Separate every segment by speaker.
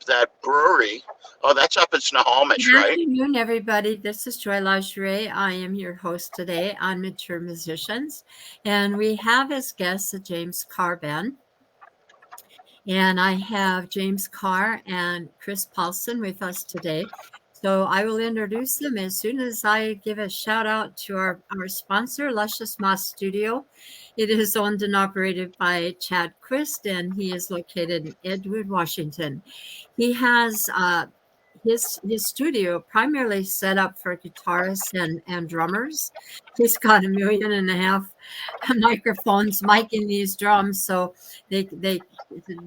Speaker 1: that brewery. Oh, that's up in Snohomish,
Speaker 2: Good
Speaker 1: right?
Speaker 2: afternoon, everybody. This is Joy Lageray. I am your host today on Mature Musicians, and we have as guests James Carr band. And I have James Carr and Chris Paulson with us today. So I will introduce them as soon as I give a shout out to our sponsor, Luscious Moss Studio. It is owned and operated by Chad Christ, and he is located in Edgewood, Washington. He has his studio primarily set up for guitarists and drummers. He's got 1.5 million microphones miking these drums, so they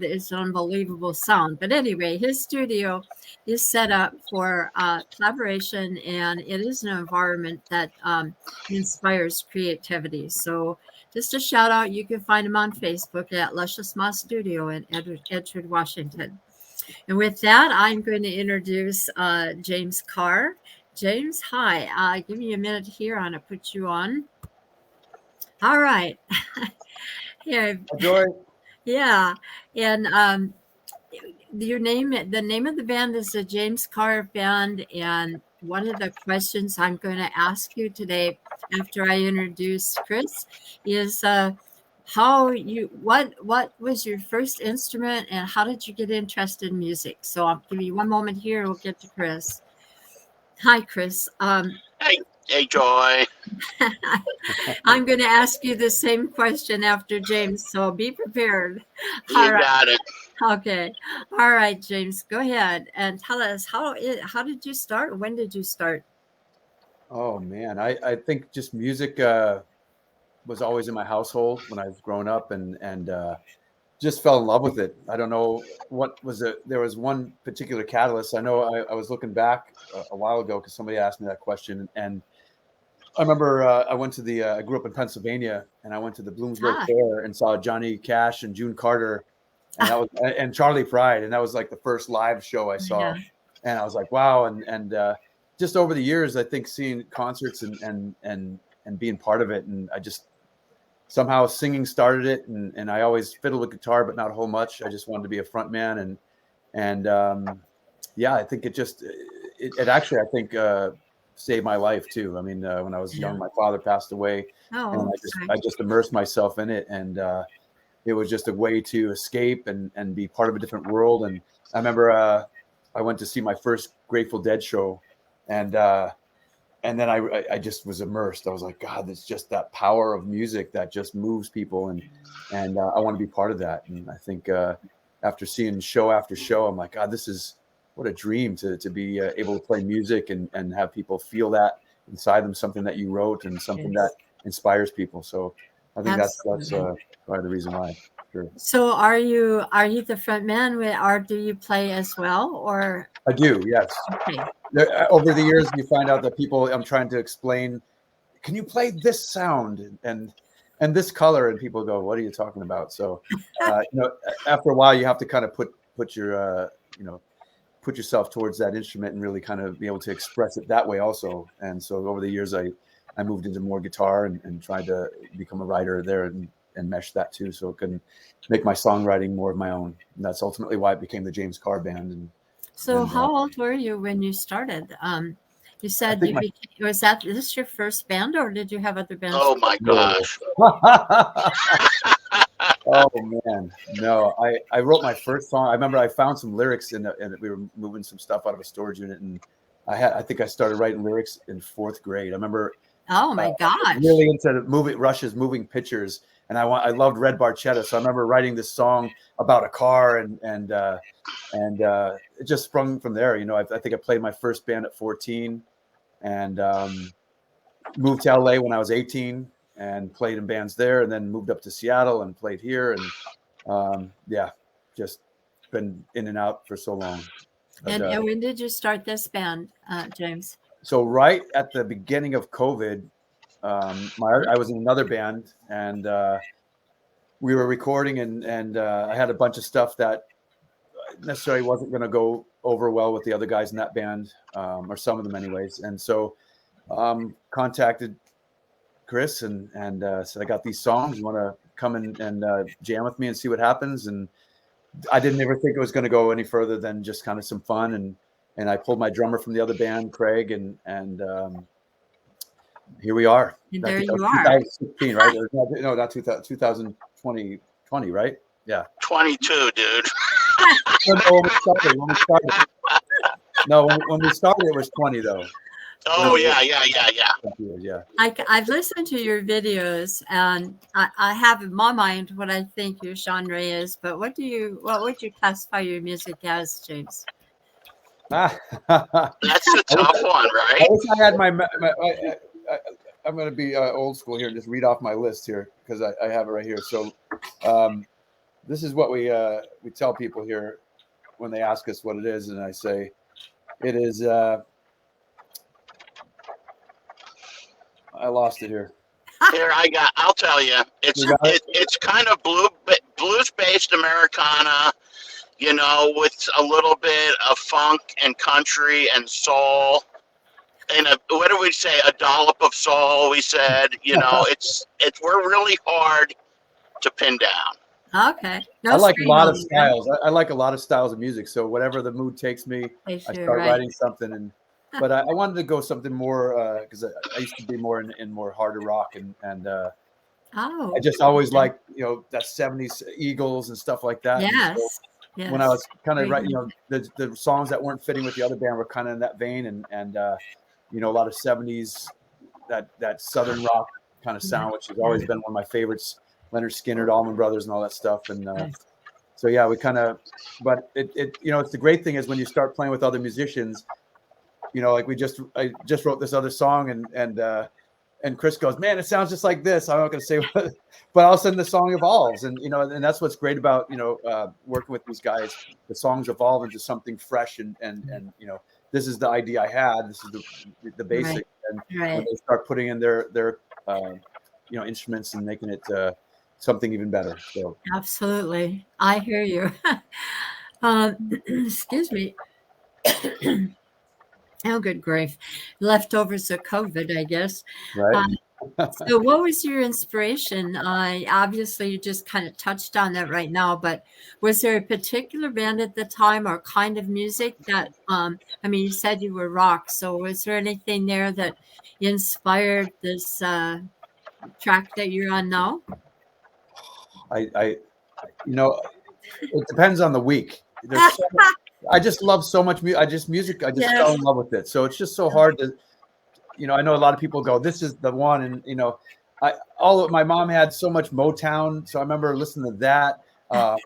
Speaker 2: it's unbelievable sound. But anyway, his studio is set up for collaboration, and it is an environment that inspires creativity. So just a shout out, you can find him on Facebook at Luscious Moss Studio in Edgewood, Washington. And with that, I'm going to introduce James Carr. James, hi. Give me a minute here. I'm going to put you on. All right. Here,
Speaker 3: Joy.
Speaker 2: yeah. And the name of the band is the James Carr Band. And one of the questions I'm going to ask you today, after I introduce Chris, is what was your first instrument and how did you get interested in music? So I'll give you one moment here. We'll get to Chris. Hi, Chris.
Speaker 1: Hey, hey, Joy.
Speaker 2: I'm going to ask you the same question after James, so be prepared.
Speaker 1: You
Speaker 2: All right.
Speaker 1: got it.
Speaker 2: Okay. All right, James, go ahead and tell us how did you start? When did you start?
Speaker 3: Oh man, I think just music was always in my household when I was growing up, and just fell in love with it. I don't know what was it. There was one particular catalyst. I know I was looking back a while ago because somebody asked me that question, and I remember I went to I grew up in Pennsylvania, and I went to the Bloomsburg Fair and saw Johnny Cash and June Carter, and that was and Charlie Pride, and that was like the first live show I saw, and I was like, wow, and just over the years, I think seeing concerts and being part of it, and I just somehow singing started it, and I always fiddled with guitar, but not a whole much. I just wanted to be a front man, and yeah, I think it actually, I think, saved my life too. I mean, when I was young, my father passed away, and I just immersed myself in it, and it was just a way to escape and be part of a different world. And I remember I went to see my first Grateful Dead show, and then I just was immersed. I was like, God, it's just that power of music that just moves people, and I want to be part of that. And I think after seeing show after show, I'm like, God, this is what a dream to be able to play music and have people feel that inside them, something that you wrote and something that inspires people. So I think that's probably the reason why. Sure.
Speaker 2: So are you the front man, or do you play as well? Or
Speaker 3: I do, yes. Okay. Over the years, you find out that people, I'm trying to explain, can you play this sound and this color? And people go, what are you talking about? So, after a while, you have to kind of put your, put yourself towards that instrument and really kind of be able to express it that way also. And so over the years, I moved into more guitar and tried to become a writer there and mesh that too. So it can make my songwriting more of my own. And that's ultimately why it became the James Carr Band.
Speaker 2: So how old were you when you started? You said was this your first band, or did you have other bands?
Speaker 1: Oh my gosh.
Speaker 3: Oh man, no! I wrote my first song. I remember I found some lyrics and we were moving some stuff out of a storage unit, and I think I started writing lyrics in 4th grade. I remember.
Speaker 2: Oh my gosh!
Speaker 3: Really into Rush's Moving Pictures, and I loved Red Barchetta, so I remember writing this song about a car, and it just sprung from there. I think I played my first band at 14, and moved to LA when I was 18. And played in bands there, and then moved up to Seattle and played here, and just been in and out for so long.
Speaker 2: But, and when did you start this band, James?
Speaker 3: So right at the beginning of COVID, I was in another band, and we were recording, and I had a bunch of stuff that necessarily wasn't going to go over well with the other guys in that band, or some of them anyways, and so contacted Chris and said, I got these songs. You want to come and jam with me and see what happens? And I didn't ever think it was going to go any further than just kind of some fun, and I pulled my drummer from the other band, Craig, and here we are.
Speaker 2: And
Speaker 3: I
Speaker 2: there
Speaker 3: think that
Speaker 2: you
Speaker 3: was
Speaker 2: are.
Speaker 3: 2016, right? No, not 2020, right? Yeah.
Speaker 1: 22, dude.
Speaker 3: When we started. No, when we started, it was 20 though.
Speaker 1: Oh yeah.
Speaker 3: Yeah.
Speaker 2: I've listened to your videos, and I have in my mind what I think your genre is. But what would you classify your music as, James?
Speaker 3: I
Speaker 1: That's a tough one, right?
Speaker 3: wish I had I'm going to be old school here and just read off my list here because I have it right here. So this is what we tell people here when they ask us what it is, and I say it is. I lost it here.
Speaker 1: Here I'll tell you.
Speaker 3: You got it?
Speaker 1: It's kind of blues based Americana, with a little bit of funk and country and soul. And what do we say? A dollop of soul. We said, we're really hard to pin down.
Speaker 2: Okay.
Speaker 3: I like a lot of styles. I like a lot of styles of music. So whatever the mood takes me, I start writing something. But I wanted to go something more because I used to be more in more harder rock and I just always liked that 70s Eagles and stuff like that.
Speaker 2: Yes.
Speaker 3: So when I was kind of writing, the songs that weren't fitting with the other band were kind of in that vein and a lot of 70s that southern rock kind of sound, which has always been one of my favorites. Leonard Skinner, Allman Brothers, and all that stuff. And so yeah, we kind of. But it's the great thing is when you start playing with other musicians. Like I just wrote this other song and Chris goes, man, it sounds just like this. I'm not going to say what, but all of a sudden the song evolves. And, and that's what's great about, working with these guys. The songs evolve into something fresh and this is the idea I had. This is the basic.
Speaker 2: Right.
Speaker 3: And when they start putting in their instruments and making it something even better. So
Speaker 2: absolutely. I hear you. Excuse me. Oh, good grief. Leftovers of COVID, I guess.
Speaker 3: Right.
Speaker 2: So what was your inspiration? Obviously, you just kind of touched on that right now, but was there a particular band at the time or kind of music that, you said you were rock, so was there anything there that inspired this track that you're on now?
Speaker 3: It depends on the week. I just love so much music. I just fell in love with it. So it's just so hard to, I know a lot of people go, this is the one. And, my mom had so much Motown. So I remember listening to that. I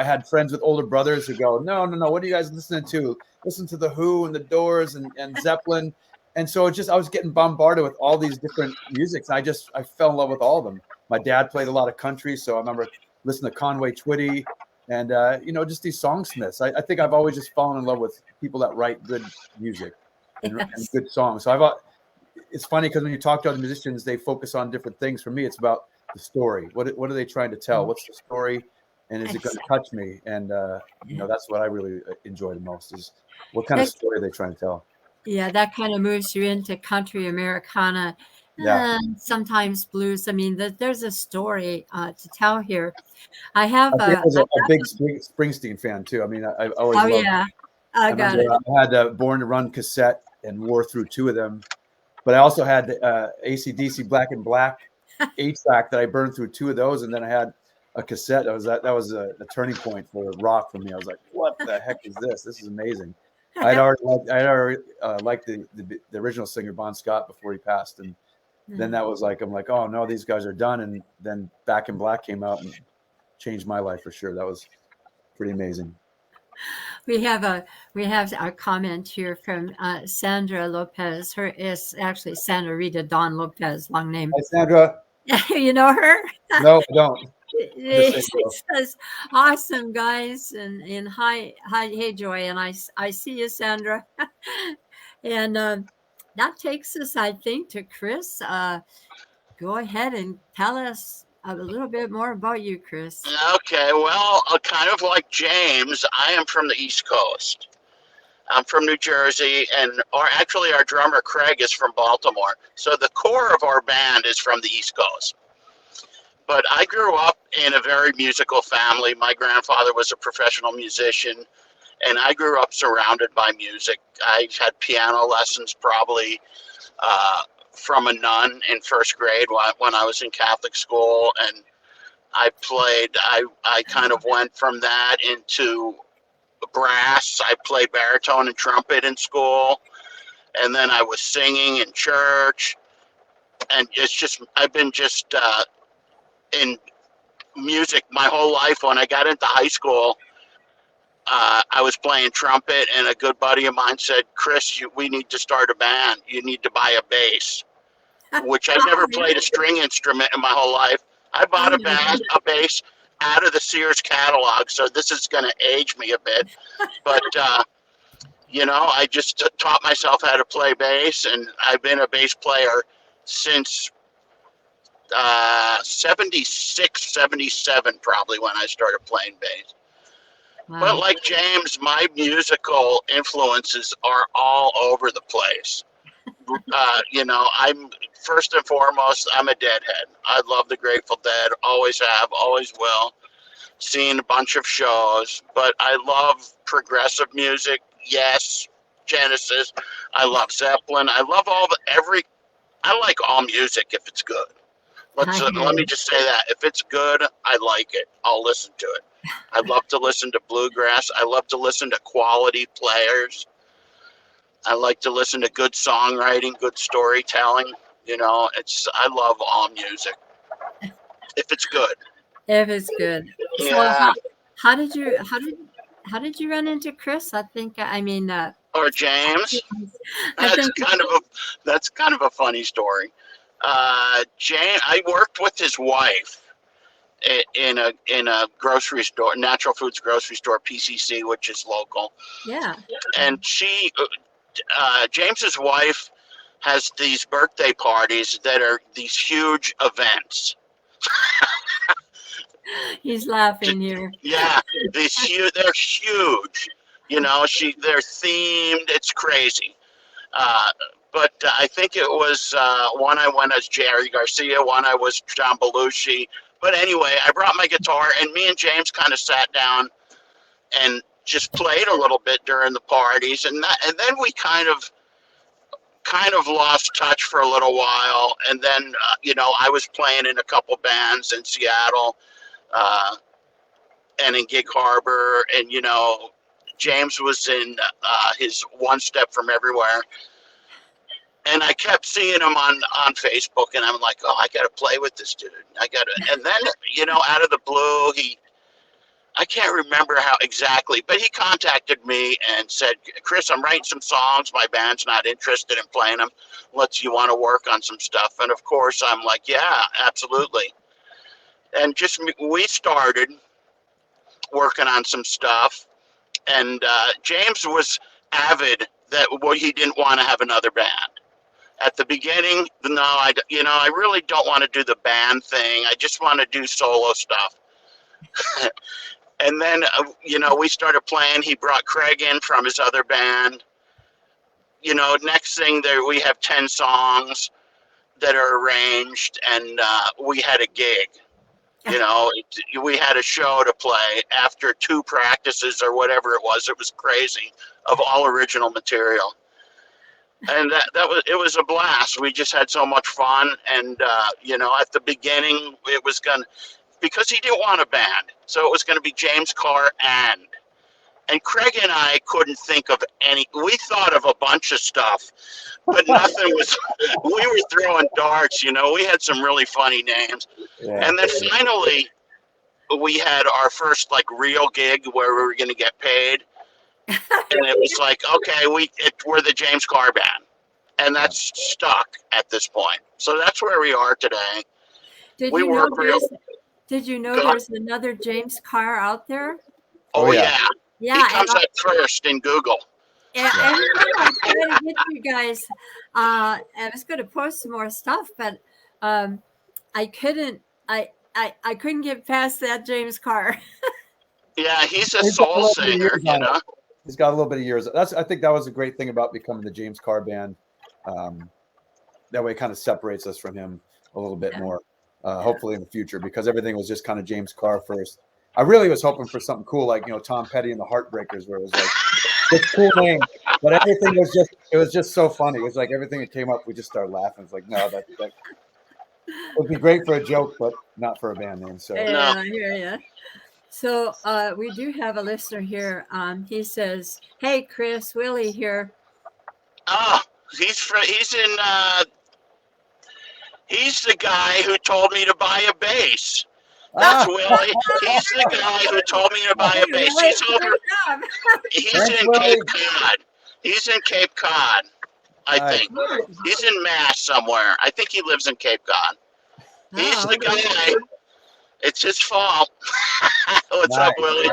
Speaker 3: had friends with older brothers who go, no. What are you guys listening to? Listen to The Who and The Doors and Zeppelin. And so I was getting bombarded with all these different musics. I fell in love with all of them. My dad played a lot of country. So I remember listening to Conway Twitty. And, just these songsmiths. I think I've always just fallen in love with people that write good music and good songs. So it's funny because when you talk to other musicians, they focus on different things. For me, it's about the story. What are they trying to tell? What's the story? And is it going to touch me? And, that's what I really enjoy the most is what kind of story are they trying to tell?
Speaker 2: Yeah, that kind of moves you into country, Americana, and sometimes blues. There's a story to tell here. I was
Speaker 3: a big Springsteen fan too. I always loved.
Speaker 2: Yeah, I got it.
Speaker 3: I had Born to Run cassette and wore through two of them, but I also had AC/DC Black and Black 8-track that I burned through two of those, and then I had a cassette. That was a turning point for rock for me. I was like, what the heck is this? This is amazing. I'd already liked the original singer Bon Scott before he passed, and then that was like, I'm like, oh no, these guys are done. And then Back in Black came out and changed my life for sure. That was pretty amazing.
Speaker 2: We have a comment here from Sandra Lopez. Her is actually Sandra Rita Dawn Lopez, long name.
Speaker 3: Hi, Sandra.
Speaker 2: You know her?
Speaker 3: No, I don't.
Speaker 2: She says, awesome guys, and hi, hey Joy, and I see you, Sandra. And that takes us, I think, to Chris. Go ahead and tell us a little bit more about you, Chris.
Speaker 1: Okay, well, kind of like James, I am from the East Coast. I'm from New Jersey, and our drummer Craig is from Baltimore. So the core of our band is from the East Coast. But I grew up in a very musical family. My grandfather was a professional musician, and I grew up surrounded by music. I had piano lessons probably from a nun in first grade when I was in Catholic school, and I kind of went from that into brass. I played baritone and trumpet in school, and then I was singing in church, and I've been just in music my whole life. When I got into high school, I was playing trumpet, and a good buddy of mine said, "Chris, we need to start a band. You need to buy a bass," which I've never played a string instrument in my whole life. I bought a bass out of the Sears catalog, so this is going to age me a bit. But, I just taught myself how to play bass, and I've been a bass player since 76, 77, probably, when I started playing bass.
Speaker 2: Wow.
Speaker 1: But like James, my musical influences are all over the place. I'm first and foremost, I'm a Deadhead. I love the Grateful Dead, always have, always will. Seen a bunch of shows, but I love progressive music. Yes, Genesis. I love Zeppelin. I love I like all music if it's good. Let me just say that. If it's good, I like it. I'll listen to it. I love to listen to bluegrass. I love to listen to quality players. I like to listen to good songwriting, good storytelling. I love all music if it's good.
Speaker 2: If it's good. So
Speaker 1: Yeah.
Speaker 2: how did you run into Chris?
Speaker 1: Or James.
Speaker 2: I
Speaker 1: That's
Speaker 2: think
Speaker 1: kind of a funny story. James, I worked with his wife in a grocery store, natural foods grocery store, PCC, which is local.
Speaker 2: yeah.
Speaker 1: And James's wife has these birthday parties that are these huge events.
Speaker 2: He's laughing here.
Speaker 1: Yeah, they're huge. They're themed. It's crazy. But I think it was one I went as Jerry Garcia, one I was John Belushi. But anyway, I brought my guitar, and me and James kind of sat down and just played a little bit during the parties, and then we kind of lost touch for a little while. And then I was playing in a couple bands in Seattle and in Gig Harbor, and James was in his One Step From Everywhere. And I kept seeing him on Facebook, and I'm like, oh, I got to play with this dude. And then, out of the blue, I can't remember how exactly, but he contacted me and said, Chris, I'm writing some songs. My band's not interested in playing them. You want to work on some stuff? And of course, I'm like, yeah, absolutely. And we started working on some stuff. And James was avid he didn't want to have another band. At the beginning, no, I really don't want to do the band thing. I just want to do solo stuff. And then, we started playing. He brought Craig in from his other band. Next thing we have 10 songs that are arranged, and we had a gig. We had a show to play after 2 practices or whatever it was. It was crazy, of all original material. And it was a blast. We just had so much fun. And, at the beginning, it was because he didn't want a band. So it was going to be James Carr and Craig and I couldn't think of we thought of a bunch of stuff, but nothing was, we were throwing darts, we had some really funny names. Yeah. And then finally, we had our first real gig where we were going to get paid. And it was like, okay, we're the James Carr Band, and that's stuck at this point. So that's where we are today.
Speaker 2: Did you know there's another James Carr out there?
Speaker 1: Oh yeah. Yeah. He comes up first in Google.
Speaker 2: Yeah, and I'm trying to get you guys. I was going to post some more stuff, but I couldn't. I couldn't get past that James Carr.
Speaker 1: Yeah, he's a soul singer,
Speaker 3: He's got a little bit of years. I think that was a great thing about becoming the James Carr Band. That way it kind of separates us from him a little bit more. hopefully in the future, because everything was just kind of James Carr first. I really was hoping for something cool, like, Tom Petty and the Heartbreakers, where it was like this cool name, but everything was just so funny. It was like everything that came up, we just started laughing. It's like, no, that would be great for a joke, but not for a band name. So
Speaker 2: Yeah, I hear you. So we do have a listener here. He says, "Hey, Chris, Willie here."
Speaker 1: Oh, he's the guy who told me to buy a bass. That's Willie. He's the guy who told me to buy a bass. He's
Speaker 3: Thanks,
Speaker 1: in
Speaker 3: Willie.
Speaker 1: Cape Cod. He's in Cape Cod, I think. He's in Mass somewhere. I think he lives in Cape Cod. He's the guy. It's his fault. What's up, Willie?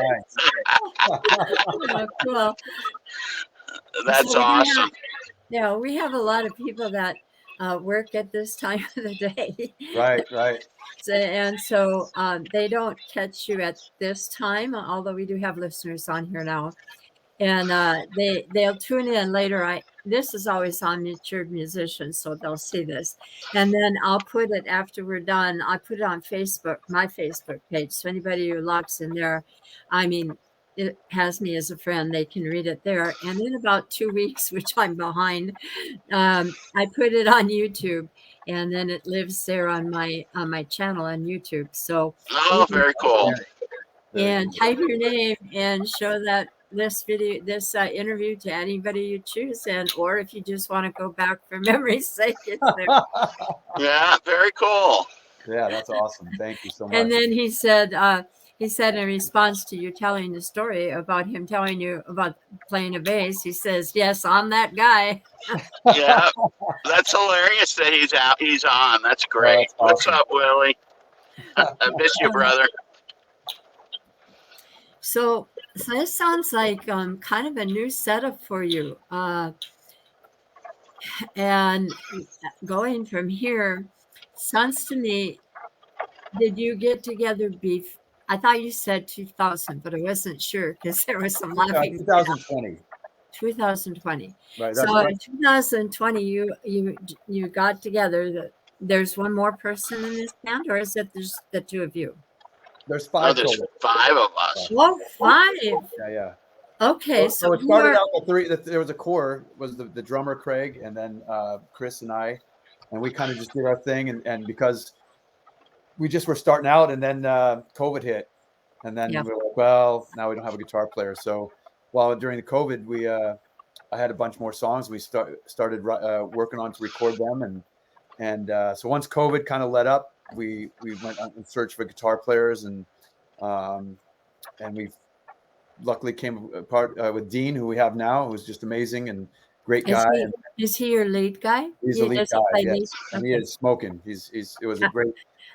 Speaker 2: Cool.
Speaker 1: That's awesome.
Speaker 2: We have a lot of people that work at this time of the day.
Speaker 3: Right.
Speaker 2: So they don't catch you at this time, although we do have listeners on here now. And they'll tune in later. This is always on Matured Musicians, so they'll see this. And then I'll put it after we're done. I put it on Facebook, my Facebook page. So anybody who logs in there, it has me as a friend. They can read it there. And in about 2 weeks, which I'm behind, I put it on YouTube, and then it lives there on my channel on YouTube. So
Speaker 1: very cool.
Speaker 2: And type your name and show that this interview to anybody you choose, or if you just want to go back for memory's sake, it's there.
Speaker 1: Yeah, very cool.
Speaker 3: Yeah, that's awesome. Thank you so much.
Speaker 2: And then he said in response to you telling the story about him telling you about playing a bass, he says, "Yes, I'm that guy."
Speaker 1: Yeah, that's hilarious that he's on. That's great.
Speaker 3: Oh, that's awesome.
Speaker 1: What's up, Willie? I miss you, brother.
Speaker 2: So this sounds like kind of a new setup for you. And going from here, sounds to me, did you get together I thought you said 2000, but I wasn't sure because there was some laughing.
Speaker 3: 2020.
Speaker 2: 2020.
Speaker 3: Right.
Speaker 2: So in 2020, you got together. There's one more person in this band, or is it just the two of you?
Speaker 3: There's 5
Speaker 1: there's
Speaker 3: total.
Speaker 1: 5 of us.
Speaker 2: Oh, 5.
Speaker 3: Yeah.
Speaker 2: Okay,
Speaker 3: so it started out with 3. There was a core, was the drummer Craig, and then Chris and I, and we kind of just did our thing, and because we just were starting out, and then COVID hit, and then we were like, well, now we don't have a guitar player. So while during the COVID, I had a bunch more songs we started working on to record them, and so once COVID kind of let up, we went out in search for guitar players, and we luckily came apart with Dean, who we have now, who's just amazing and great guy.
Speaker 2: Is he your lead guy?
Speaker 3: He's the lead guy, yes. And he is smoking. It was a great,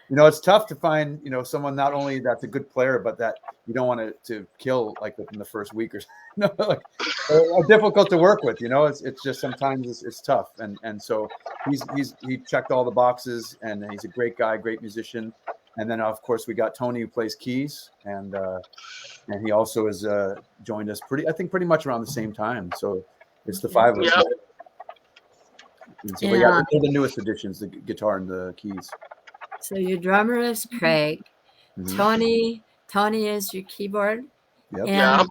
Speaker 3: it's tough to find, someone not only that's a good player, but that you don't want to kill like within the first week or something. Difficult to work with, it's just sometimes it's tough. And so he checked all the boxes, and he's a great guy, great musician. And then of course we got Tony, who plays keys, and he also has joined us pretty much around the same time. So it's the 5 of us.
Speaker 1: Yep.
Speaker 3: And so we got the newest additions, the guitar and the keys.
Speaker 2: So your drummer is Craig. Mm-hmm. Tony is your keyboard.
Speaker 3: Yep.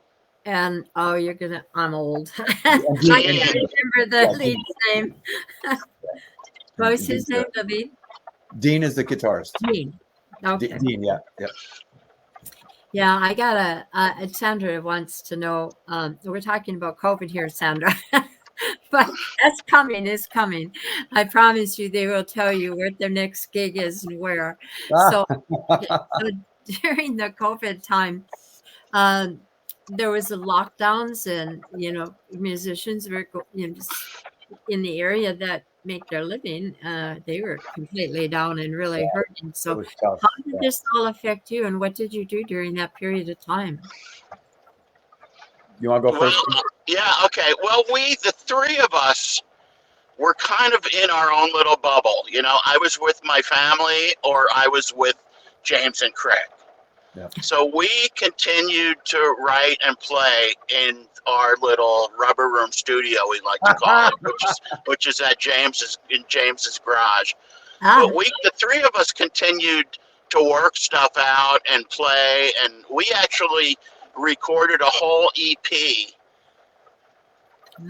Speaker 2: And I'm old. I can't remember the lead's name. What was his name, David?
Speaker 3: Dean is the guitarist.
Speaker 2: Dean. Okay.
Speaker 3: Dean, yeah.
Speaker 2: Yeah, I got Sandra wants to know, we're talking about COVID here, Sandra, but that's coming, is coming. I promise you they will tell you where their next gig is and where. So during the COVID time, there was the lockdowns, and, musicians were in the area that make their living, they were completely down and really hurting. So how did this all affect you, and what did you do during that period of time?
Speaker 3: You want to go first?
Speaker 1: Yeah, okay. Well, the 3 of us were kind of in our own little bubble. I was with my family, or I was with James and Craig. Yeah. So we continued to write and play in our little rubber room studio, we like to call it, which is at James's garage.
Speaker 2: Ah,
Speaker 1: But the three of us continued to work stuff out and play, and we actually recorded a whole EP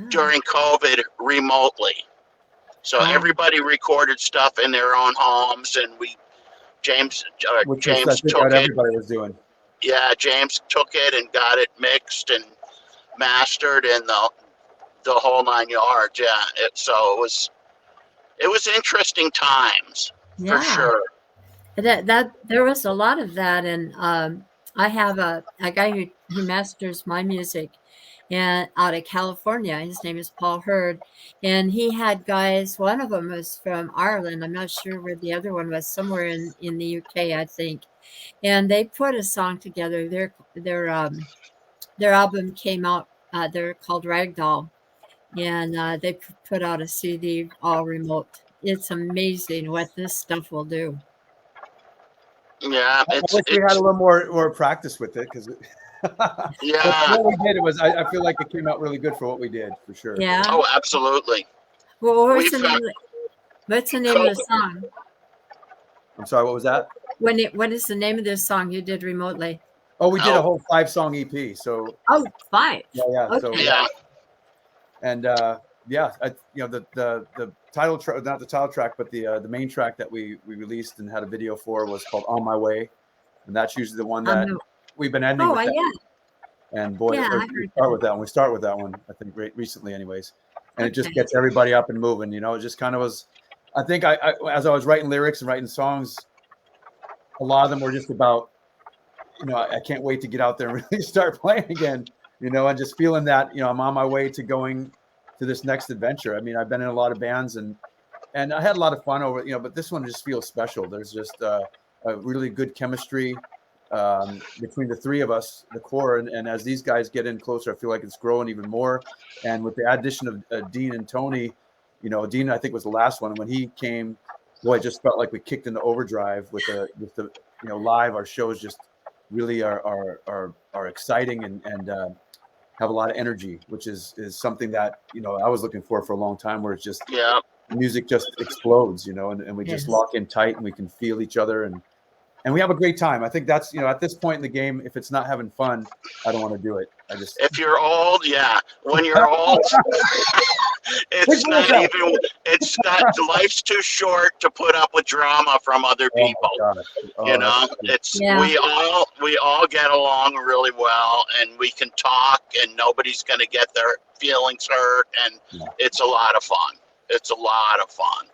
Speaker 1: during COVID remotely. So
Speaker 2: wow.
Speaker 1: everybody recorded stuff in their own homes, and James
Speaker 3: which was I
Speaker 1: James
Speaker 3: think
Speaker 1: took
Speaker 3: what
Speaker 1: it.
Speaker 3: everybody was doing.
Speaker 1: Yeah, James took it and got it mixed and mastered, and the whole 9 yards. Yeah, so it was interesting times for
Speaker 2: Yeah.
Speaker 1: sure.
Speaker 2: That there was a lot of that, and I have a guy who masters my music, and out of California. His name is Paul Hurd, and he had guys. One of them was from Ireland. I'm not sure where the other one was. Somewhere in the UK, I think. And they put a song together. Their album came out. They're called Ragdoll, and they put out a CD all remote. It's amazing what this stuff will do.
Speaker 1: Yeah,
Speaker 3: I wish we had a little more practice with it because
Speaker 1: yeah.
Speaker 3: what we did it was I feel like it came out really good for what we did for sure.
Speaker 2: Yeah.
Speaker 1: Oh, absolutely.
Speaker 2: Well,
Speaker 1: We've
Speaker 2: what's the name of the song?
Speaker 3: I'm sorry, what was that?
Speaker 2: What is the name of this song you did remotely?
Speaker 3: Oh, we did a whole 5-song EP. So
Speaker 2: Oh, 5.
Speaker 3: yeah.
Speaker 2: Okay.
Speaker 3: So
Speaker 1: yeah.
Speaker 3: and the title track, not the title track, but the main track that we released and had a video for was called "On My Way," and that's usually the one that we've been ending with. That.
Speaker 2: Yeah.
Speaker 3: And boy,
Speaker 2: Yeah,
Speaker 3: we start with that one. We start with that one, I think, recently, anyways. And it just gets everybody up and moving. You know, it just kind of was. I think I as I was writing lyrics and writing songs, a lot of them were just about, I can't wait to get out there and really start playing again. And just feeling that, I'm on my way to going to this next adventure. I mean, I've been in a lot of bands and I had a lot of fun over, but this one just feels special. There's just a really good chemistry between the three of us, the core. And as these guys get in closer, I feel like it's growing even more. And with the addition of Dean and Tony, Dean, I think was the last one. And when he came, boy, it just felt like we kicked into overdrive with the live. Our shows just really are exciting and have a lot of energy, which is something that I was looking for a long time, where it's just music just explodes, and we just lock in tight and we can feel each other and we have a great time. I think that's at this point in the game, if it's not having fun, I don't want to do it.
Speaker 1: If you're old, when you're old, it's not life's too short to put up with drama from other people. We all get along really well, and we can talk, and nobody's going to get their feelings hurt, and it's a lot of fun. It's a lot of fun.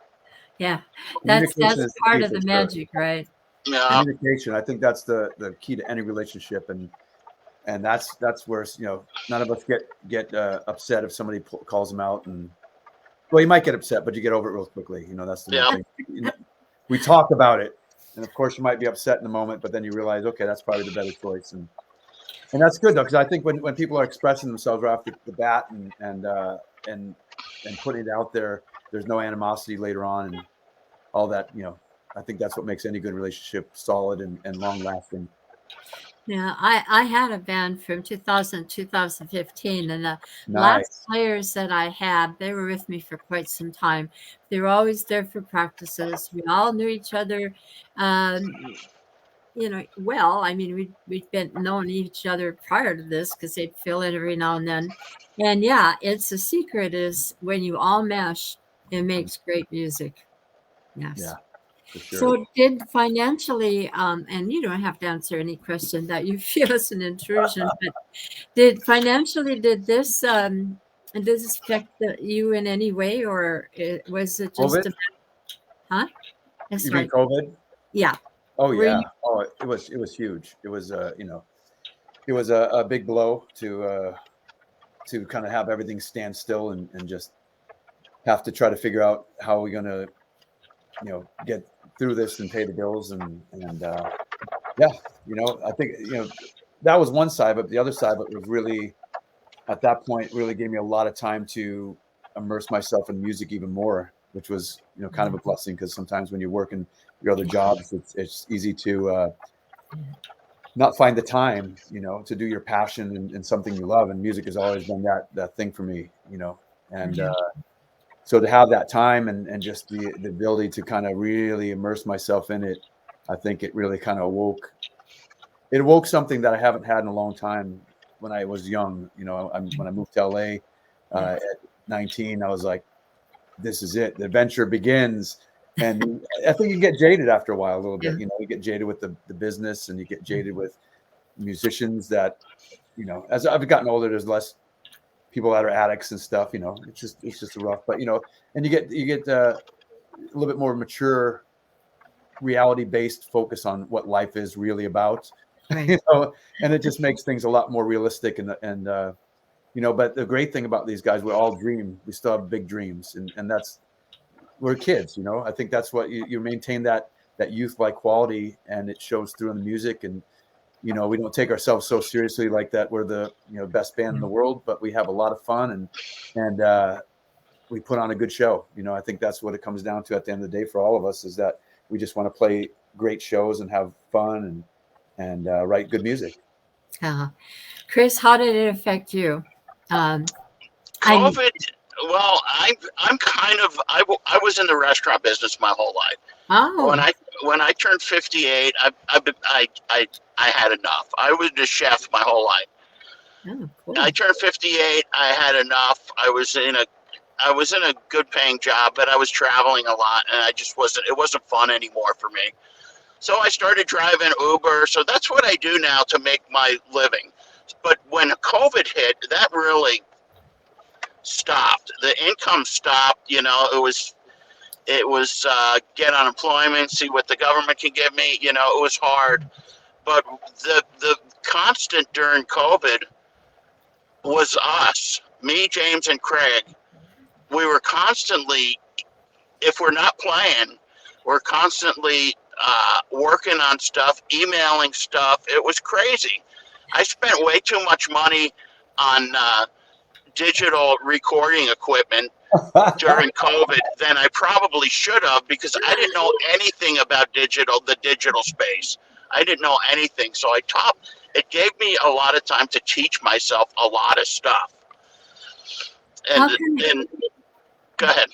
Speaker 2: Yeah, that's part of the magic, right?
Speaker 1: Yeah.
Speaker 3: Communication. I think that's the key to any relationship, and that's where none of us get upset if somebody calls them out, and well, you might get upset, but you get over it real quickly. That's the thing. We talk about it, and of course you might be upset in the moment, but then you realize, okay, that's probably the better choice, and that's good though, because I think when people are expressing themselves right off the bat and putting it out there, there's no animosity later on and all that. I think that's what makes any good relationship solid and long lasting.
Speaker 2: Yeah, I had a band from 2000 2015, and the
Speaker 3: Nice.
Speaker 2: last players that I had, they were with me for quite some time. They were always there for practices. We all knew each other, well. I mean, we'd been knowing each other prior to this because they'd fill in every now and then. And it's the secret is when you all mesh, it makes great music. Yes.
Speaker 3: Yeah. Sure.
Speaker 2: So did financially, and you don't have to answer any question that you feel is an intrusion, but did this affect you in any way, or was it just
Speaker 3: COVID?
Speaker 2: Huh? That's
Speaker 3: you
Speaker 2: right.
Speaker 3: mean COVID?
Speaker 2: Yeah.
Speaker 3: Oh yeah. It was huge. It was it was a big blow to kind of have everything stand still and just have to try to figure out how we're gonna get through this and pay the bills and I think that was one side, but the other side of it was really at that point really gave me a lot of time to immerse myself in music even more, which was kind of a blessing, because sometimes when you're working your other jobs, it's easy to not find the time to do your passion and something you love, and music has always been that thing for me, and so to have that time and just the ability to kind of really immerse myself in it, I think it really kind of awoke something that I haven't had in a long time. When I was young, when I moved to LA at 19, I was like, this is it. The adventure begins. And I think you get jaded after a while, a little bit. You get jaded with the business, and you get jaded with musicians that, as I've gotten older, there's less people that are addicts and stuff. It's just a rough, but and you get a little bit more mature, reality based focus on what life is really about.
Speaker 2: Right.
Speaker 3: And it just makes things a lot more realistic. And but the great thing about these guys, we all dream. We still have big dreams, and we're kids. I think that's what you maintain that youth-like quality, and it shows through in the music. And we don't take ourselves so seriously like that. We're the best band in the world, but we have a lot of fun and we put on a good show. I think that's what it comes down to at the end of the day for all of us, is that we just want to play great shows and have fun and write good music.
Speaker 2: Chris, how did it affect you?
Speaker 1: COVID. Well, I'm kind of I was in the restaurant business my whole life.
Speaker 2: Oh.
Speaker 1: When I turned 58, I had enough. I was a chef my whole life.
Speaker 2: Oh, cool.
Speaker 1: I turned 58. I had enough. I was in a good paying job, but I was traveling a lot, and it wasn't fun anymore for me. So I started driving Uber. So that's what I do now to make my living. But when COVID hit, that really stopped. The income stopped. It was get unemployment, see what the government can give me. It was hard. But the constant during COVID was us, me, James, and Craig. We were constantly, if we're not playing, we're constantly working on stuff, emailing stuff. It was crazy. I spent way too much money on digital recording equipment during COVID than I probably should have, because I didn't know anything about the digital space. I didn't know anything. So it gave me a lot of time to teach myself a lot of stuff. And go ahead.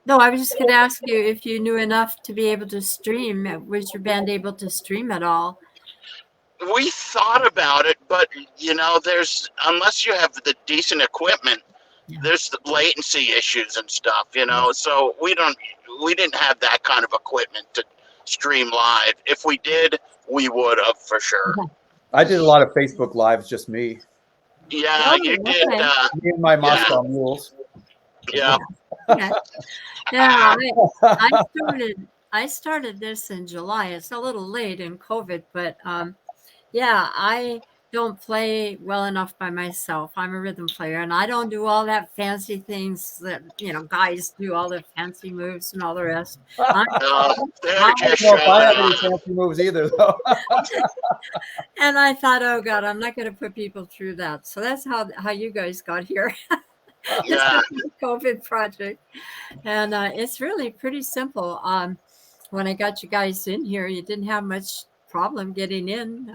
Speaker 2: No, I was just going to ask you if you knew enough to be able to stream. Was your band able to stream at all?
Speaker 1: We thought about it, but unless you have the decent equipment, there's the latency issues and stuff, so we didn't have that kind of equipment to stream live. If we did, we would have for sure.
Speaker 3: I did a lot of Facebook lives, just me.
Speaker 1: Yeah, you did.
Speaker 3: Me and my Moscow mules.
Speaker 1: Yeah.
Speaker 2: Yeah. I started this in July. It's a little late in COVID, but I don't play well enough by myself. I'm a rhythm player, and I don't do all that fancy things that guys do, all the fancy moves and all the rest.
Speaker 3: I don't know if I have any fancy moves either, though.
Speaker 2: And I thought, oh God, I'm not going to put people through that. So that's how you guys got here.
Speaker 1: Yeah.
Speaker 2: The COVID project, and it's really pretty simple. When I got you guys in here, you didn't have much problem getting in.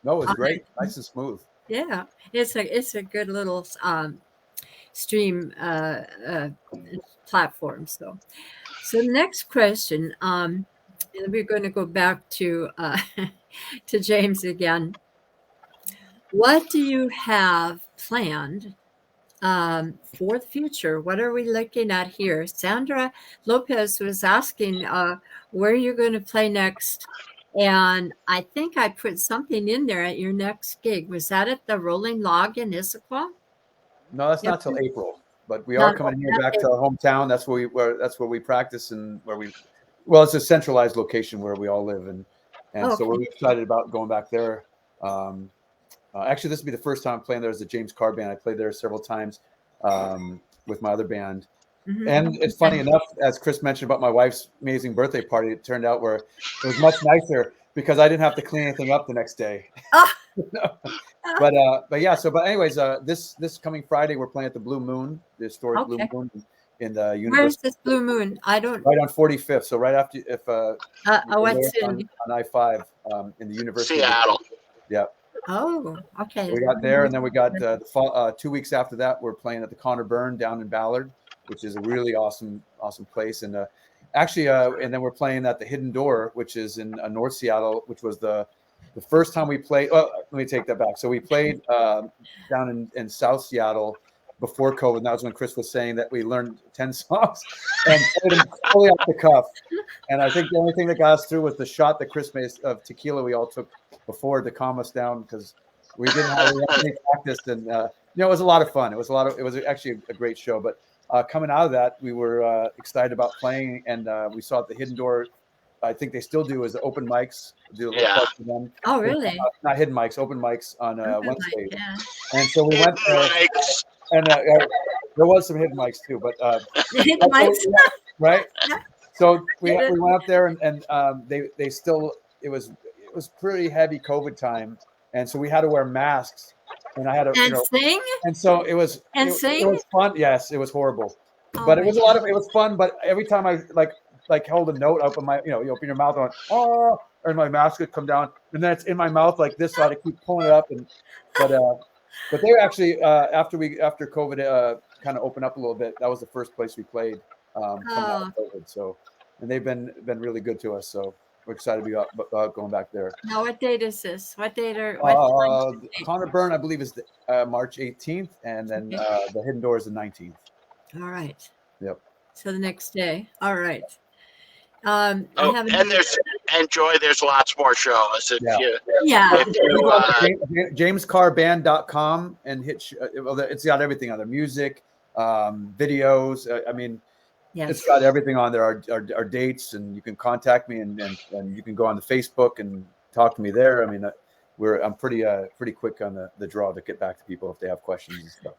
Speaker 3: No, it was great, nice and smooth.
Speaker 2: Yeah, it's a good little stream platform. So next question. And we're going to go back to to James again. What do you have planned for the future? What are we looking at here? Sandra Lopez was asking where you're going to play next. And I think I put something in there at your next gig. Was that at the Rolling Log in Issaquah?
Speaker 3: No, that's not till April. But we are coming here back to our hometown. That's where we practice and it's a centralized location where we all live, and so we're excited about going back there. Actually, this will be the first time I'm playing there as the James Carr band. I played there several times with my other band. Mm-hmm. And it's funny enough, as Chris mentioned about my wife's amazing birthday party, it turned out where it was much nicer because I didn't have to clean anything up the next day. But anyways, this coming Friday we're playing at the Blue Moon, the historic Blue Moon in the university.
Speaker 2: Where's this Blue Moon? I don't.
Speaker 3: Right on 45th. So right after
Speaker 2: what's
Speaker 3: on I-5 in the university.
Speaker 1: Seattle.
Speaker 3: Yeah.
Speaker 2: Oh, okay.
Speaker 3: We got there, and then we got 2 weeks after that we're playing at the Connor Byrne down in Ballard. which is a really awesome place. And actually, and then we're playing at the Hidden Door, which is in North Seattle, which was the first time we played. Well, let me take that back. So we played down in South Seattle before COVID. That was when Chris was saying that we learned 10 songs and played them fully off the cuff. And I think the only thing that got us through was the shot that Chris made of tequila we all took before to calm us down, because we didn't have any practice. And it was a lot of fun. It was actually a great show. But coming out of that, we were excited about playing, and we saw at the Hidden Door. I think they still do is the open mics. Do a little part for them.
Speaker 2: Oh, really?
Speaker 3: Not hidden mics, open mics on Wednesdays.
Speaker 2: Yeah.
Speaker 3: And so we went there. And there was some hidden mics too, but
Speaker 2: Hidden mics,
Speaker 3: right? So we went up there, and they still it was pretty heavy COVID time, and so we had to wear masks, and I had to
Speaker 2: sing,
Speaker 3: and so it was
Speaker 2: sing.
Speaker 3: It was fun. Yes, it was horrible, but it was it was fun. But every time I like hold a note up in my you open your mouth on and my mask would come down, and then it's in my mouth like this, so I had to keep pulling it up, but they were actually after COVID kind of opened up a little bit. That was the first place we played coming out of COVID. So, and they've been really good to us. So we're excited to be going back there.
Speaker 2: Now, what date is this? What date are?
Speaker 3: Connor Byrne, I believe, is March 18th, and then the Hidden Door is the 19th.
Speaker 2: All right.
Speaker 3: Yep.
Speaker 2: So the next day. All right.
Speaker 1: And there's lots more shows.
Speaker 3: JamesCarrband.com and it's got everything on there: music, videos. I mean, it's got everything on there. Our dates, and you can contact me, and you can go on the Facebook and talk to me there. I mean, I'm pretty quick on the draw to get back to people if they have questions and stuff.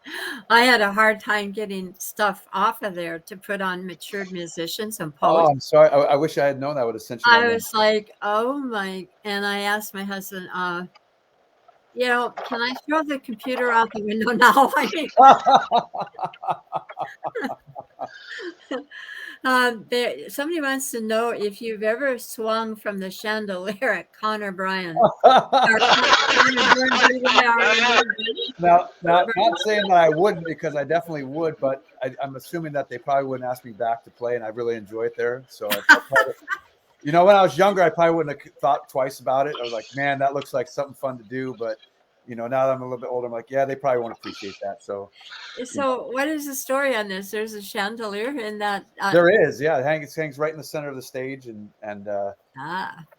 Speaker 2: I had a hard time getting stuff off of there to put on Matured Musicians and post.
Speaker 3: Oh, I'm sorry. I wish I had known that would have sent you.
Speaker 2: I was like, oh my! And I asked my husband, can I throw the computer out the window now? Somebody wants to know if you've ever swung from the chandelier at Connor Bryan.
Speaker 3: Now, not saying that I wouldn't, because I definitely would, but I'm assuming that they probably wouldn't ask me back to play, and I really enjoy it there. So, when I was younger, I probably wouldn't have thought twice about it. I was like, man, that looks like something fun to do, but now that I'm a little bit older, I'm like, yeah, they probably won't appreciate that. So
Speaker 2: what is the story on this? There's a chandelier in that.
Speaker 3: There is, yeah. It hangs right in the center of the stage, and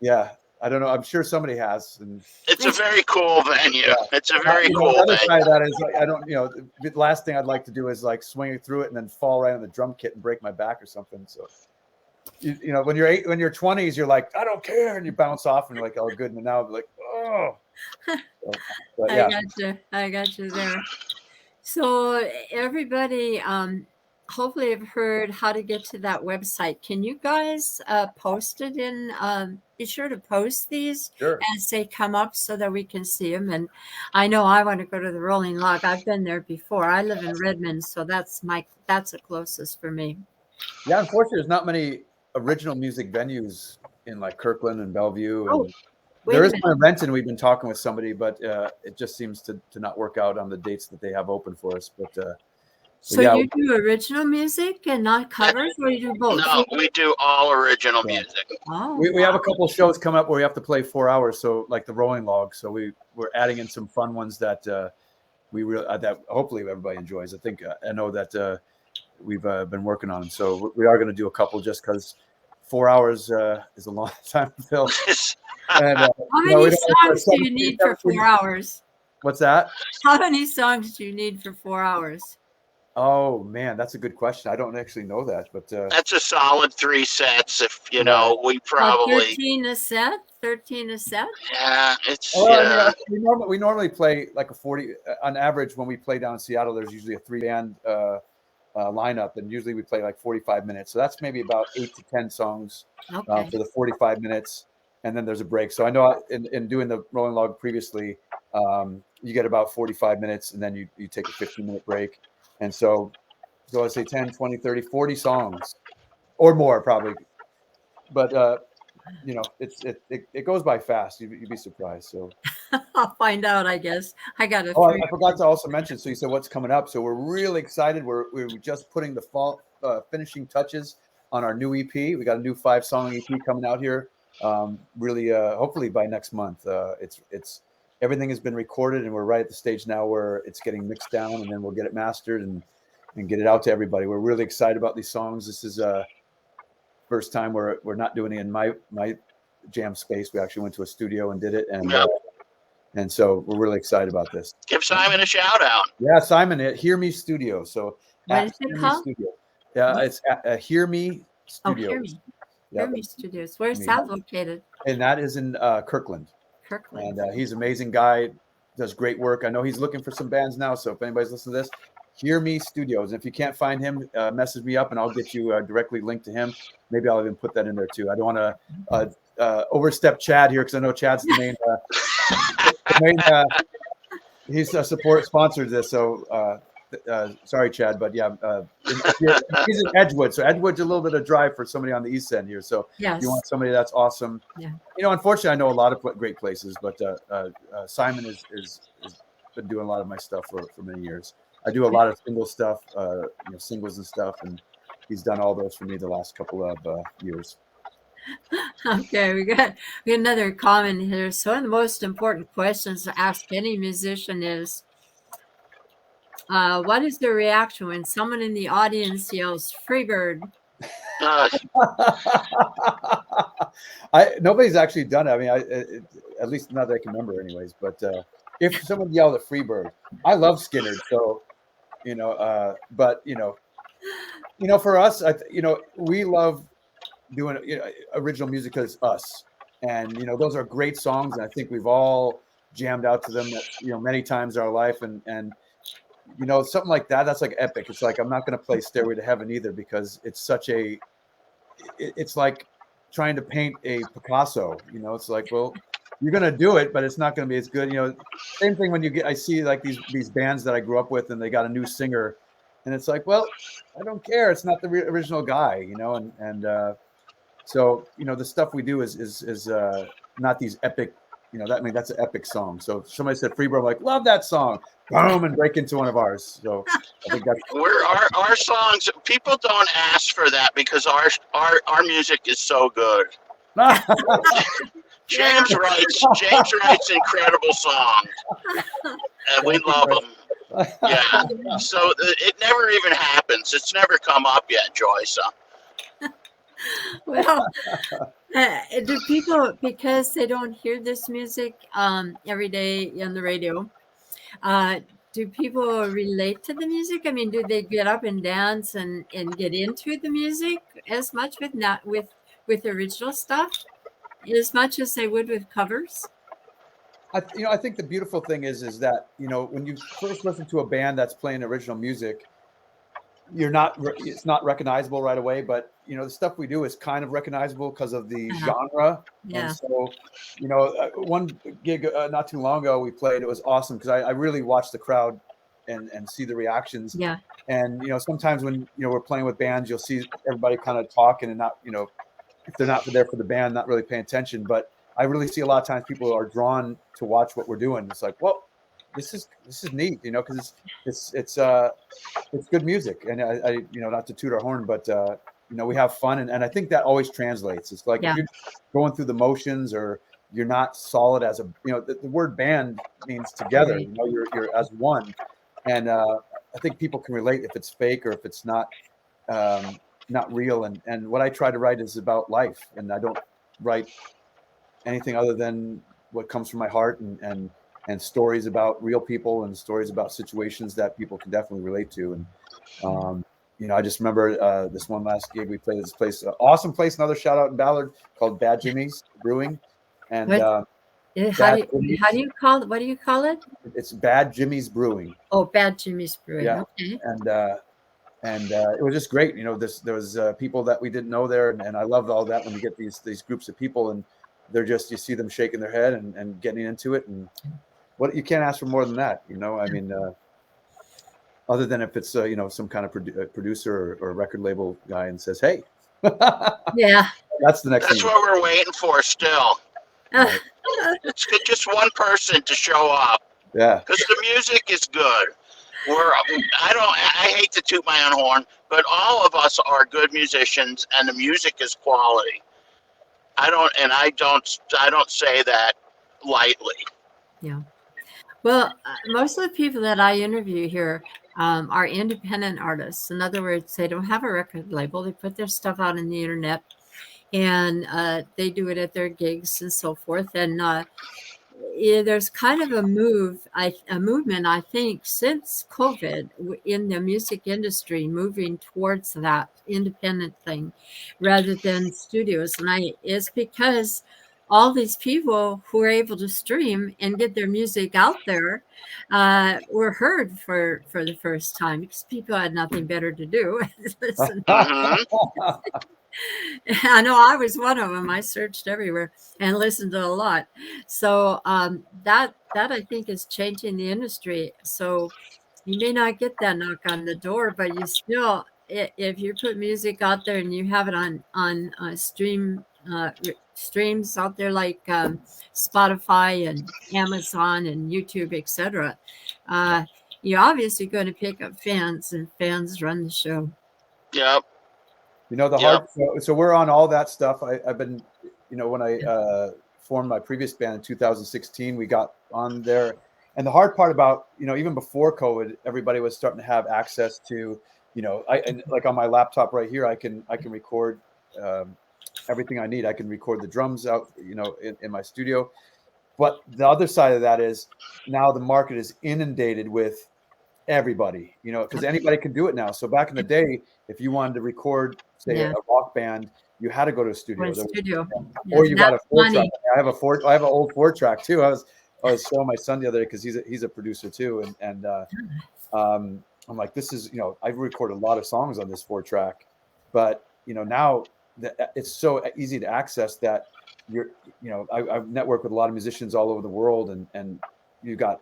Speaker 3: yeah. I don't know. I'm sure somebody has. And
Speaker 1: it's a very cool venue. Yeah. It's a very cool
Speaker 3: venue.
Speaker 1: Side
Speaker 3: of that is, I don't. The last thing I'd like to do is like swing through it and then fall right on the drum kit and break my back or something. So. When you're 20s, you're like, I don't care, and you bounce off, and you're like, oh, good. And now, like, oh. But, yeah.
Speaker 2: I got you there. So everybody, hopefully, have heard how to get to that website. Can you guys post it in? Be sure to post these as they come up so that we can see them. And I know I want to go to the Rolling Log. I've been there before. I live in Redmond, so that's the closest for me.
Speaker 3: Yeah, unfortunately, there's not many original music venues in like Kirkland and Bellevue. And there is one in Renton. We've been talking with somebody, but it just seems to not work out on the dates that they have open for us. But
Speaker 2: you do original music and not covers, or you do both?
Speaker 1: No, we do all original music.
Speaker 2: Oh,
Speaker 3: we have a couple of shows coming up where we have to play 4 hours, so like the Rolling Log. So we're adding in some fun ones that that hopefully everybody enjoys. I think I know that we've been working on them, so we are going to do a couple just because 4 hours is a long time to fill. And,
Speaker 2: how many songs do you need for 4 hours?
Speaker 3: What's that?
Speaker 2: How many songs do you need for 4 hours?
Speaker 3: Oh man, that's a good question. I don't actually know that, but
Speaker 1: that's a solid 3 sets. If we probably
Speaker 2: 13 a set. 13 a set.
Speaker 1: Yeah, it's.
Speaker 3: We normally play like a 40 on average. When we play down in Seattle, there's usually a 3-band lineup, and usually we play like 45 minutes. So that's maybe about 8 to 10 songs for the 45 minutes, and then there's a break. So I know in doing the Rolling Log previously, you get about 45 minutes, and then you take a 15-minute break. And so I'd say 10, 20, 30, 40 songs or more probably. But, it goes by fast. You'd be surprised. So
Speaker 2: I'll find out, I guess. I got to.
Speaker 3: I forgot to also mention. So you said what's coming up. So we're really excited. We're just putting the finishing touches on our new EP. We got a new 5-song EP coming out here. Really, hopefully by next month. It's everything has been recorded, and we're right at the stage now where it's getting mixed down, and then we'll get it mastered and get it out to everybody. We're really excited about these songs. This is first time we're not doing it in my jam space. We actually went to a studio and did it, and so we're really excited about this.
Speaker 1: Give Simon a shout out.
Speaker 3: Yeah, Simon at Hear Me Studio. So
Speaker 2: what is it called?
Speaker 3: Yeah, it's at Hear Me Studios.
Speaker 2: Oh, Hear Me. Hear Me Studios. Where's that located?
Speaker 3: And that is in Kirkland.
Speaker 2: Kirkland.
Speaker 3: And he's an amazing guy, does great work. I know he's looking for some bands now, so if anybody's listening to this, Hear Me Studios. And if you can't find him, message me up and I'll get you directly linked to him. Maybe I'll even put that in there too. I don't want to overstep Chad here because I know Chad's the main, he's a support sponsor to this. So sorry, Chad, but yeah, he's in Edgewood. So Edgewood's a little bit of drive for somebody on the east end here. So
Speaker 2: yes.
Speaker 3: You want somebody that's awesome.
Speaker 2: Yeah.
Speaker 3: Unfortunately, I know a lot of great places, but Simon is been doing a lot of my stuff for many years. I do a lot of single stuff, singles and stuff, and he's done all those for me the last couple of years.
Speaker 2: Okay, we got another comment here. So one of the most important questions to ask any musician is, what is the reaction when someone in the audience yells "Freebird"?
Speaker 3: Nobody's actually done it. I mean, at least not that I can remember, anyways. But if someone yelled at "Freebird," I love Skinner, so but for us, we love doing original music because it's us, and those are great songs, and I think we've all jammed out to them many times in our life, and something like that's like epic. It's like I'm not going to play Stairway to Heaven either because it's such it's like trying to paint a Picasso. It's like, well, you're going to do it, but it's not going to be as good. Same thing when I see like these bands that I grew up with and they got a new singer, and it's like, well, I don't care. It's not the original guy, so the stuff we do is not these epic, that's an epic song. So if somebody said Freebird, I'm like, love that song, boom, and break into one of ours. So I think that's
Speaker 1: our songs. People don't ask for that because our music is so good. James writes incredible songs, and we love them. Yeah, so it never even happens. It's never come up yet, Joyce.
Speaker 2: Well, do people, because they don't hear this music every day on the radio, do people relate to the music? I mean, do they get up and dance and get into the music as much with original stuff as much as they would with covers?
Speaker 3: I think the beautiful thing is that when you first listen to a band that's playing original music, it's not recognizable right away, but the stuff we do is kind of recognizable because of the genre.
Speaker 2: Yeah.
Speaker 3: And so one gig not too long ago we played, it was awesome because I really watched the crowd and see the reactions.
Speaker 2: Yeah.
Speaker 3: And sometimes when we're playing with bands, you'll see everybody kind of talking and not if they're not there for the band, not really paying attention. But I really see a lot of times people are drawn to watch what we're doing. It's like, well, this is neat, because it's good music, and I not to toot our horn, but we have fun, and I think that always translates. It's like if you're going through the motions or you're not solid as the word band means together. You're as one, and I think people can relate if it's fake or if it's not real. And what I try to write is about life, and I don't write anything other than what comes from my heart and stories about real people and stories about situations that people can definitely relate to. And, I just remember this one last gig we played at this place, awesome place, another shout out in Ballard called Bad Jimmy's Brewing. And
Speaker 2: how do you call it? What do you call it?
Speaker 3: It's Bad Jimmy's Brewing.
Speaker 2: Oh, Bad Jimmy's Brewing.
Speaker 3: Yeah.
Speaker 2: Okay.
Speaker 3: And it was just great. There was people that we didn't know there. And I loved all that when you get these groups of people and they're just, you see them shaking their head and getting into it. And what you can't ask for more than that, I mean, other than if it's, some kind of producer or record label guy and says, hey,
Speaker 2: yeah,
Speaker 3: that's the next thing.
Speaker 1: That's what we're waiting for still.
Speaker 3: Right.
Speaker 1: It's just one person to show up.
Speaker 3: Yeah.
Speaker 1: Because the music is good. I hate to toot my own horn, but all of us are good musicians, and the music is quality. I don't say that lightly.
Speaker 2: Yeah. Well, most of the people that I interview here are independent artists. In other words, they don't have a record label. They put their stuff out on the internet, and they do it at their gigs and so forth. And yeah, there's kind of a movement, I think, since COVID in the music industry, moving towards that independent thing rather than studios. And it's because all these people who are able to stream and get their music out there were heard for the first time because people had nothing better to do. Listen,
Speaker 1: Hmm.
Speaker 2: I know I was one of them. I searched everywhere and listened to a lot. So that I think is changing the industry. So you may not get that knock on the door, but you still, if you put music out there and you have it on streams out there like Spotify and Amazon and YouTube, etc., you're obviously going to pick up fans, and fans run the show.
Speaker 1: Yep.
Speaker 3: The
Speaker 1: Yep.
Speaker 3: hard. So we're on all that stuff. I've been, when I formed my previous band in 2016, we got on there. And the hard part about, even before COVID, everybody was starting to have access to, and like on my laptop right here, I can record everything I need. I can record the drums out, in my studio. But the other side of that is now the market is inundated with everybody, because anybody can do it now. So back in the day, if you wanted to record, say,
Speaker 2: Yeah.
Speaker 3: a rock band, you had to go to a studio.
Speaker 2: One studio.
Speaker 3: Or
Speaker 2: Yes,
Speaker 3: you got a
Speaker 2: that's
Speaker 3: four track.
Speaker 2: money.
Speaker 3: I have an old 4-track too. I was showing my son the other day because he's a producer too, and I'm like, this is, I've recorded a lot of songs on this 4-track, but now it's so easy to access that I've networked with a lot of musicians all over the world, and you've got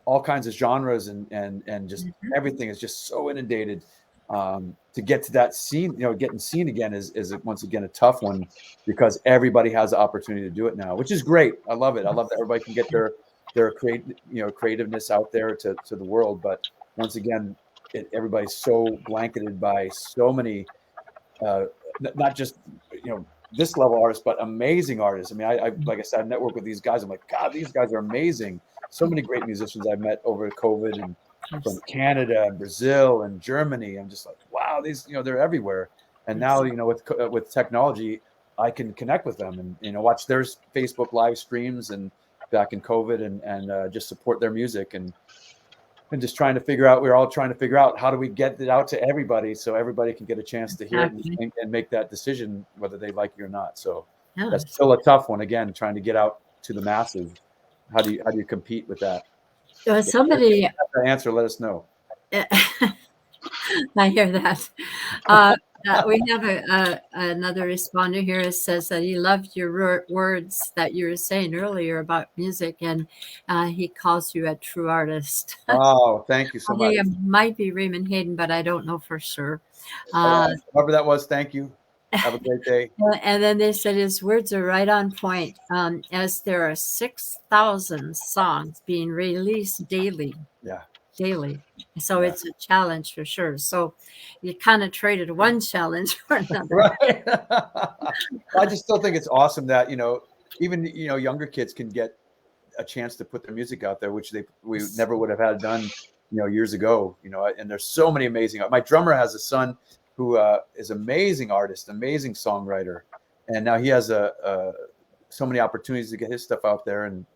Speaker 3: all kinds of genres and just everything is just so inundated. To get to that scene, getting seen again is once again a tough one because everybody has the opportunity to do it now, which is great. I love it. I love that everybody can get their creativeness out there to the world. But once again, everybody's so blanketed by so many, not just this level artists, but amazing artists. I mean, I like I said, I've networked with these guys. I'm like, God, these guys are amazing. So many great musicians I've met over COVID and from Canada and Brazil and Germany. I'm just like, wow, these, they're everywhere. And now, with technology, I can connect with them and, watch their Facebook live streams and back in COVID and just support their music and just trying to figure out, we're all trying to figure out how do we get it out to everybody so everybody can get a chance to hear it and make that decision whether they like it or not. So that's still a tough one. Again, trying to get out to the masses. How do you compete with that?
Speaker 2: Somebody
Speaker 3: answer, let us know.
Speaker 2: I hear that. We have another responder here that says that he loved your words that you were saying earlier about music, and he calls you a true artist.
Speaker 3: Oh, thank you so much.
Speaker 2: I think it might be Raymond Hayden, but I don't know for sure.
Speaker 3: Whoever that was, thank you. Have a great day.
Speaker 2: And then they said his words are right on point, as there are 6,000 songs being released daily.
Speaker 3: Yeah.
Speaker 2: Daily. So it's a challenge for sure. So you kind of traded one challenge for another.
Speaker 3: Right. I just still think it's awesome that, even, younger kids can get a chance to put their music out there, which we never would have had done, years ago, and there's so many amazing. My drummer has a son who is amazing artist, amazing songwriter. And now he has so many opportunities to get his stuff out there and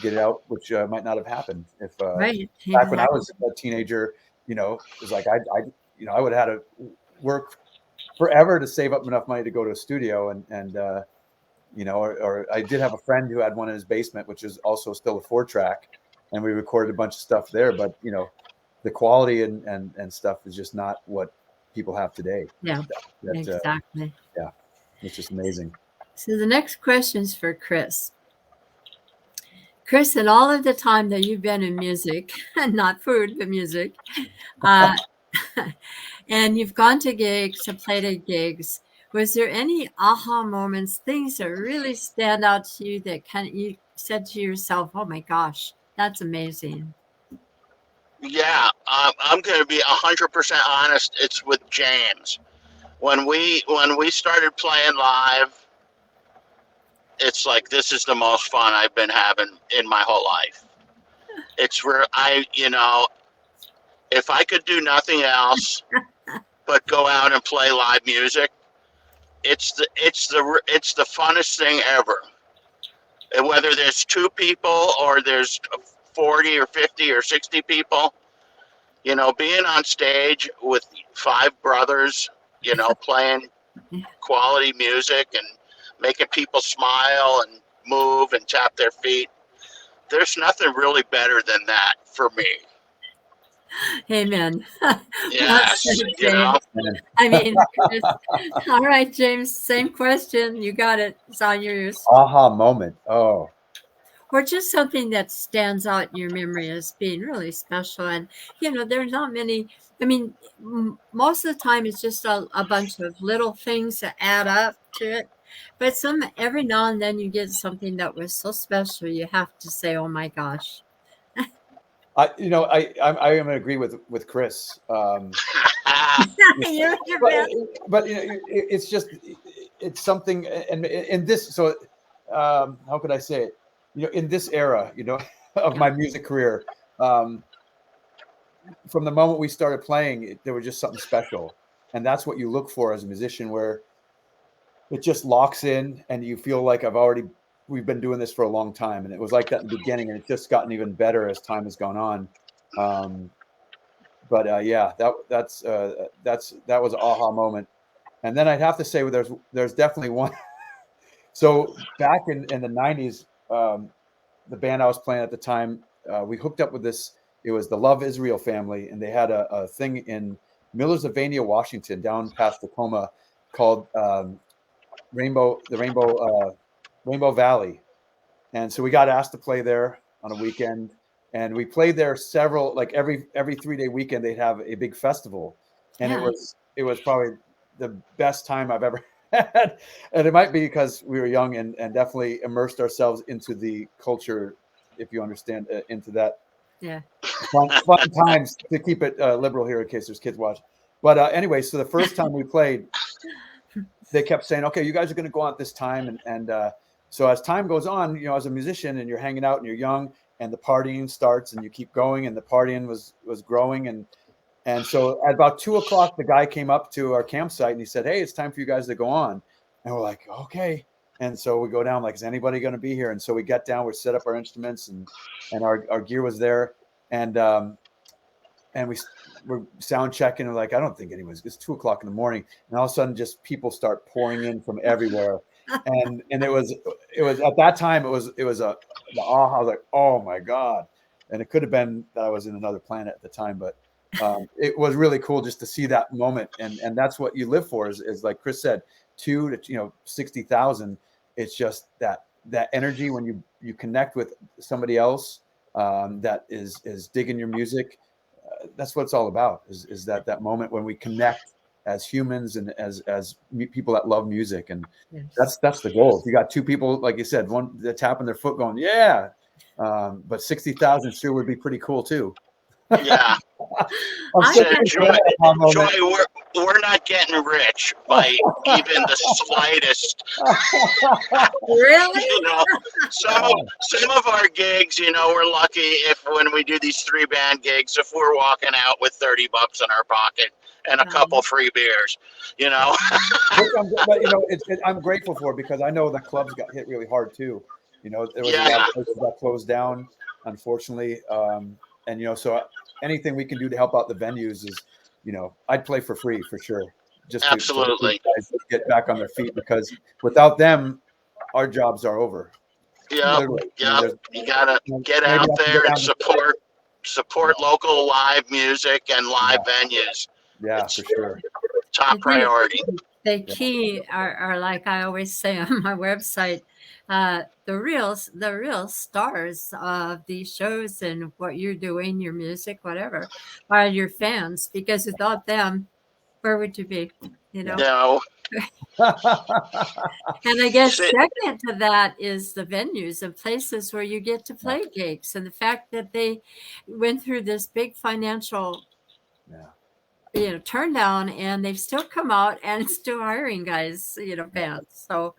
Speaker 3: get it out, which might not have happened if back when I was a teenager, it was like I would have had to work forever to save up enough money to go to a studio and or I did have a friend who had one in his basement, which is also still a 4-track, and we recorded a bunch of stuff there. But the quality and stuff is just not what people have today.
Speaker 2: Yeah, exactly.
Speaker 3: It's just amazing.
Speaker 2: So the next question is for Chris. Chris, in all of the time that you've been in music, not food, but music, and you've gone to gigs, to play at gigs, was there any aha moments, things that really stand out to you that you said to yourself, oh my gosh, that's amazing?
Speaker 1: Yeah, I'm going to be 100% honest. It's with James. When we started playing live, it's like this is the most fun I've been having in my whole life. It's where if I could do nothing else but go out and play live music, it's the funnest thing ever. And whether there's two people or there's 40 or 50 or 60 people, being on stage with five brothers, playing quality music and making people smile and move and tap their feet. There's nothing really better than that for me.
Speaker 2: Amen. Well
Speaker 1: Yes,
Speaker 2: said, James. I mean, all right, James, same question. You got it. It's all yours.
Speaker 3: Aha moment. Oh,
Speaker 2: Or just something that stands out in your memory as being really special. And, there's not many, I mean, most of the time it's just a bunch of little things that add up to it. But every now and then you get something that was so special, you have to say, oh my gosh.
Speaker 3: I am going to agree with Chris.
Speaker 2: You're your
Speaker 3: but
Speaker 2: best.
Speaker 3: but it's just it's something, and in this. So how could I say it? In this era, of my music career, from the moment we started playing, there was just something special, and that's what you look for as a musician, where it just locks in, and you feel like we've been doing this for a long time, and it was like that in the beginning, and it's just gotten even better as time has gone on. But yeah, that was an aha moment. And then I'd have to say there's definitely one. So back in the 90s, the band I was playing at the time, we hooked up with this. It was the Love Israel family, and they had a thing in Millersylvania, Washington, down past Tacoma, called Rainbow Valley. And so we got asked to play there on a weekend, and we played there several, like every 3-day weekend, they'd have a big festival, and
Speaker 2: Yeah.
Speaker 3: it was probably the best time I've ever had. And it might be because we were young and definitely immersed ourselves into the culture, if you understand, into that.
Speaker 2: Yeah.
Speaker 3: Fun times, to keep it liberal here in case there's kids watching. But anyway, so the first time we played, they kept saying, okay, you guys are going to go out this time. And so as time goes on, as a musician, and you're hanging out and you're young, and the partying starts, and you keep going, and the partying was growing. And so at about 2:00, the guy came up to our campsite and he said, hey, it's time for you guys to go on. And we're like, okay. And so we go down, like, is anybody going to be here? And so we get down, we set up our instruments, and our gear was there. And we're sound checking, and like, I don't think anyone's. It's 2:00 in the morning, and all of a sudden, just people start pouring in from everywhere, and it was at that time, it was the aha. I was like, oh my god, and it could have been that I was in another planet at the time, but it was really cool just to see that moment, and that's what you live for, is like Chris said, 2 to 60,000. It's just that energy when you connect with somebody else that is digging your music. That's what it's all about, is that moment when we connect as humans and as people that love music. And
Speaker 2: Yes.
Speaker 3: that's the goal. If you got two people, like you said, one they're tapping their foot going, yeah, but 60,000 sure would be pretty cool too.
Speaker 1: Yeah.
Speaker 2: I
Speaker 1: So,
Speaker 2: had-
Speaker 1: Joy, we're not getting rich by even the slightest.
Speaker 2: Really?
Speaker 1: Some of our gigs, we're lucky if when we do these 3-band gigs, if we're walking out with $30 in our pocket and a couple free beers,
Speaker 3: But I'm grateful for it, because I know that clubs got hit really hard too. There was a lot of places that closed down, unfortunately. And so anything we can do to help out the venues is, I'd play for free for sure. Just
Speaker 1: absolutely.
Speaker 3: to guys get back on their feet, because without them, our jobs are over.
Speaker 1: Yeah.
Speaker 3: Literally.
Speaker 1: You gotta get out there and support local live music and live venues.
Speaker 3: Yeah, for sure.
Speaker 1: Top priority.
Speaker 2: The key are like I always say on my website, the real stars of these shows and what you're doing, your music, whatever, are your fans, because without them, where would you be? You know?
Speaker 1: No.
Speaker 2: And I guess
Speaker 1: See,
Speaker 2: second to that is the venues and places where you get to play gigs, and the fact that they went through this big financial, turn down, and they've still come out and still hiring guys, bands. So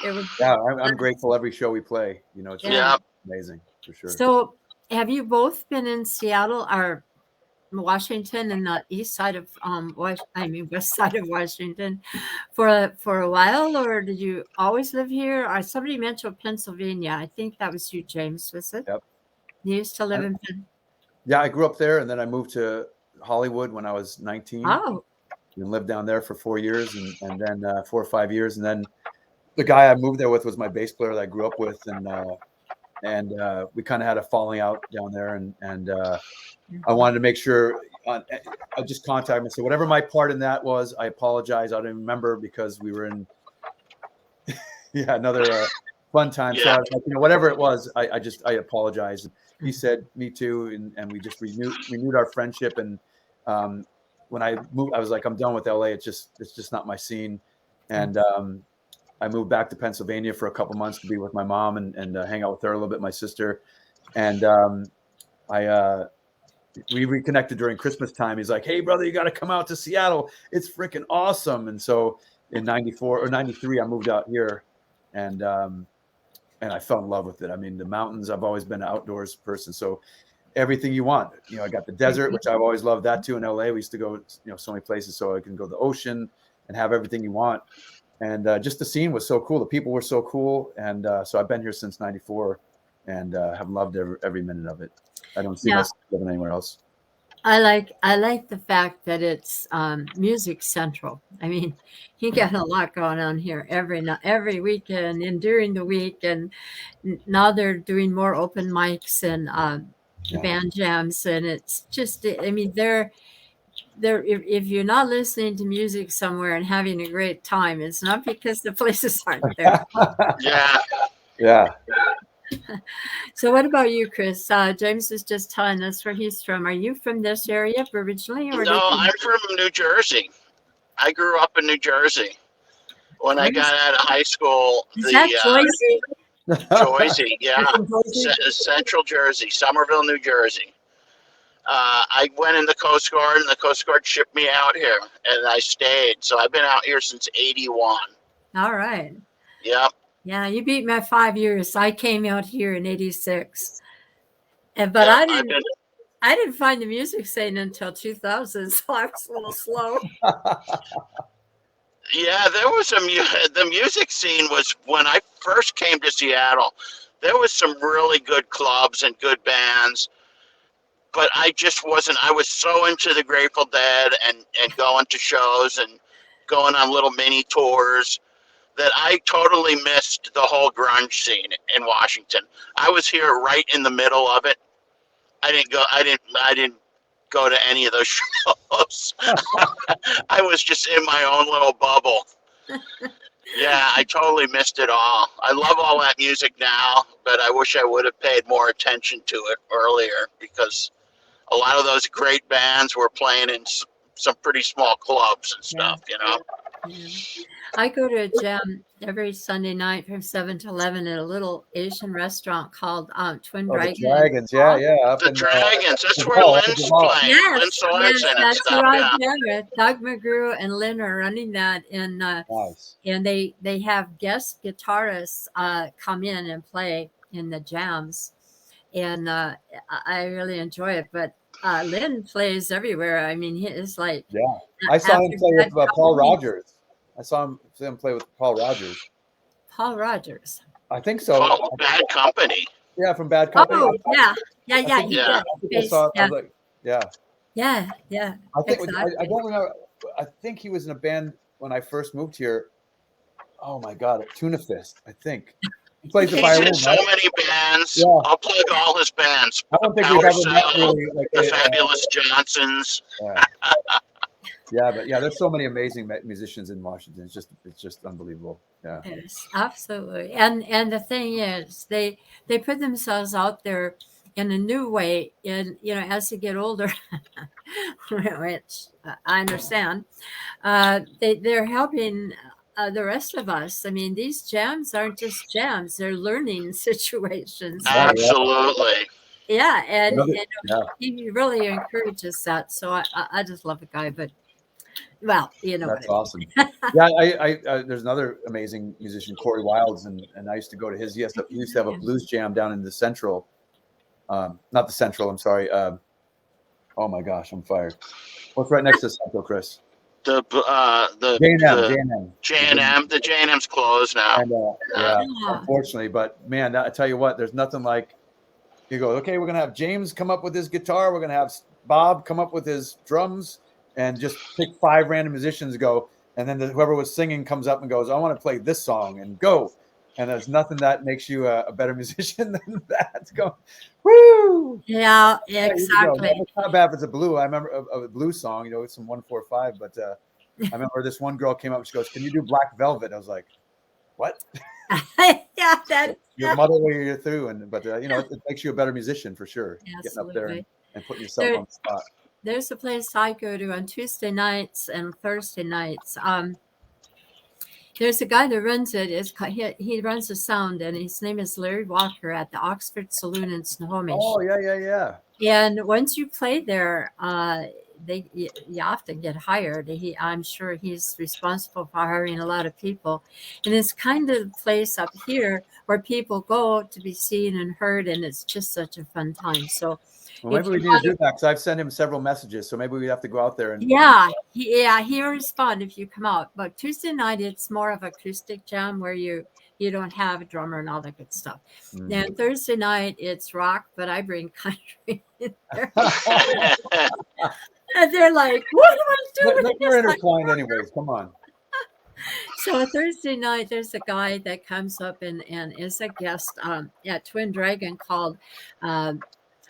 Speaker 2: it was,
Speaker 3: I'm grateful every show we play. It's really
Speaker 1: yeah.
Speaker 3: amazing for sure.
Speaker 2: So have you both been in Seattle or Washington and the east side of west side of Washington for a while, or did you always live here? Or somebody mentioned Pennsylvania. I think that was you, James, was it?
Speaker 3: Yep.
Speaker 2: You used to live in
Speaker 3: Yeah, I grew up there, and then I moved to Hollywood when I was 19.
Speaker 2: Oh.
Speaker 3: And lived down there for 4 years, and then 4 or 5 years, and then the guy I moved there with was my bass player that I grew up with, and we kind of had a falling out down there, and I wanted to make sure I just contacted him and said, whatever my part in that was, I apologize. I don't even remember because we were in another fun time.
Speaker 1: Yeah.
Speaker 3: So I was like, whatever it was, I apologize. He said, me too, and we just renewed our friendship. And when I moved, I was like, I'm done with LA. It's just not my scene. And I moved back to Pennsylvania for a couple months to be with my mom and hang out with her a little bit, my sister. And we reconnected during Christmas time. He's like, hey, brother, you got to come out to Seattle. It's freaking awesome. And so in 94 or 93, I moved out here, and I fell in love with it. I mean, the mountains, I've always been an outdoors person. So everything you want, I got the desert, which I've always loved that too. In LA, we used to go, so many places so I can go to the ocean and have everything you want. And just the scene was so cool. The people were so cool. And so I've been here since 94 and have loved every minute of it. I don't see myself living anywhere else.
Speaker 2: I like the fact that it's music central. I mean, you got a lot going on here every weekend and during the week, and now they're doing more open mics and band jams, and it's just, I mean, they're if you're not listening to music somewhere and having a great time, it's not because the places aren't there.
Speaker 3: Yeah.
Speaker 2: So what about you, Chris? James was just telling us where he's from. Are you from this area originally? Or
Speaker 1: No, I'm from New Jersey. I grew up in New Jersey. When I got out of high school,
Speaker 2: Is that Jersey?
Speaker 1: Jersey, yeah, Central Jersey, Somerville, New Jersey. I went in the Coast Guard, and the Coast Guard shipped me out here, and I stayed. So I've been out here since '81.
Speaker 2: All right.
Speaker 1: Yep.
Speaker 2: Yeah, you beat me 5 years. I came out here in '86, but I didn't find the music scene until 2000, so I was a little slow.
Speaker 1: Yeah, there was the music scene was when I first came to Seattle. There was some really good clubs and good bands, but I just wasn't. I was so into the Grateful Dead and going to shows and going on little mini tours that I totally missed the whole grunge scene in Washington. I was here right in the middle of it. I didn't go to any of those shows. I was just in my own little bubble. Yeah, I totally missed it all. I love all that music now, but I wish I would have paid more attention to it earlier, because a lot of those great bands were playing in some pretty small clubs and stuff,
Speaker 2: Yeah. I go to a jam every Sunday night from 7 to 11 at a little Asian restaurant called Twin Dragons.
Speaker 3: The Dragons, yeah.
Speaker 1: The Dragons, that's where Lynn's playing. Lynn Sorensen and
Speaker 2: that's
Speaker 1: stuff,
Speaker 2: where
Speaker 1: yeah.
Speaker 2: I jam with. Doug McGrew and Lynn are running that, and
Speaker 3: Nice.
Speaker 2: and they have guest guitarists come in and play in the jams, and I really enjoy it. But Lynn plays everywhere. I mean, it's like
Speaker 3: I saw him play with Paul Rogers. I saw him play with Paul Rogers.
Speaker 2: Paul Rogers.
Speaker 3: I think so.
Speaker 1: Oh, Bad Company.
Speaker 3: Yeah, from Bad Company.
Speaker 2: Oh, yeah.
Speaker 3: I was like,
Speaker 2: Yeah.
Speaker 3: I think
Speaker 2: Exactly.
Speaker 3: I don't remember. I think he was in a band when I first moved here. Oh my God, Tuna Fist. I think he plays the
Speaker 1: He's
Speaker 3: violin.
Speaker 1: in so many bands.
Speaker 3: Yeah.
Speaker 1: I'll plug all his bands.
Speaker 3: I don't think
Speaker 1: Power
Speaker 3: we've ever
Speaker 1: Cell,
Speaker 3: met really, like,
Speaker 1: the Fabulous Johnsons.
Speaker 3: But there's so many amazing musicians in Washington. It's just unbelievable. Yeah.
Speaker 2: Yes, absolutely. And the thing is, they put themselves out there in a new way. And as you get older, which I understand. They're helping the rest of us. I mean, these jams aren't just jams; they're learning situations.
Speaker 3: Yeah, yeah.
Speaker 1: Absolutely.
Speaker 2: Yeah, and
Speaker 3: Another- yeah,
Speaker 2: he really encourages that. So I just love the guy. But well, you know what
Speaker 3: that's
Speaker 2: I mean.
Speaker 3: awesome. Yeah, there's another amazing musician, Corey Wilds, and I used to go to his. He used to have a blues jam down in the Central, not the Central. I'm sorry. Oh my gosh, I'm fired. What's right next to Central, Chris?
Speaker 1: The
Speaker 3: J&M,
Speaker 1: the
Speaker 3: J&M.
Speaker 1: J&M, the J&M's closed now.
Speaker 3: And yeah,
Speaker 2: Yeah.
Speaker 3: unfortunately, but man, I tell you what, there's nothing like you go, okay, we're gonna have James come up with his guitar, we're gonna have Bob come up with his drums, and just pick 5 random musicians go, and then whoever was singing comes up and goes, I want to play this song, and go. And there's nothing that makes you a better musician than that. Go, woo!
Speaker 2: Yeah,
Speaker 3: Yeah, you go.
Speaker 2: exactly.
Speaker 3: It's not bad if it's a blue. I remember a blues song, it's some 145, but I remember this one girl came up and she goes, can you do Black Velvet? I was like, what?
Speaker 2: Yeah, that
Speaker 3: You're muddled where you're through, but it makes you a better musician for sure. Getting up there
Speaker 2: absolutely.
Speaker 3: and putting yourself on the spot.
Speaker 2: There's a place I go to on Tuesday nights and Thursday nights. There's a guy that runs it. He runs the sound, and his name is Larry Walker at the Oxford Saloon in Snohomish.
Speaker 3: Oh yeah.
Speaker 2: And once you play there, you often get hired. I'm sure he's responsible for hiring a lot of people. And it's kind of the place up here where people go to be seen and heard, and it's just such a fun time. So
Speaker 3: Well, maybe we need to do that because I've sent him several messages. So maybe we have to go out there and
Speaker 2: he'll respond if you come out. But Tuesday night, it's more of acoustic jam where you don't have a drummer and all that good stuff. Then Thursday night, it's rock, but I bring country in there. And they're like, what do I do with
Speaker 3: You're
Speaker 2: this?
Speaker 3: intertwined anyways. Come on.
Speaker 2: So Thursday night, there's a guy that comes up and is a guest at Twin Dragon called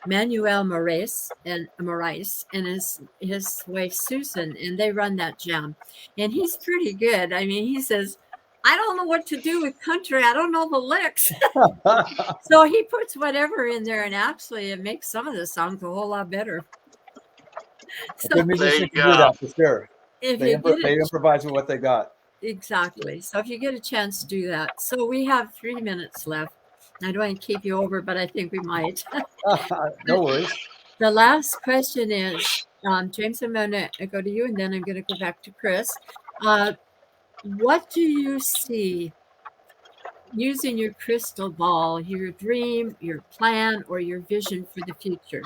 Speaker 2: Manuel Moraes and his wife Susan, and they run that jam. And he's pretty good. I mean, he says, I don't know what to do with country. I don't know the licks. So he puts whatever in there, and actually it makes some of the songs a whole lot better. So
Speaker 3: Good musicians
Speaker 1: There
Speaker 3: can
Speaker 1: you
Speaker 3: do that for sure.
Speaker 2: if
Speaker 3: They
Speaker 2: you get it,
Speaker 3: improvise with what they got.
Speaker 2: exactly. So if you get a chance to do that. So we have 3 minutes left. I don't want to keep you over, but I think we might.
Speaker 3: No worries.
Speaker 2: The last question is, James, I'm going to go to you, and then I'm going to go back to Chris. What do you see using your crystal ball, your dream, your plan, or your vision for the future?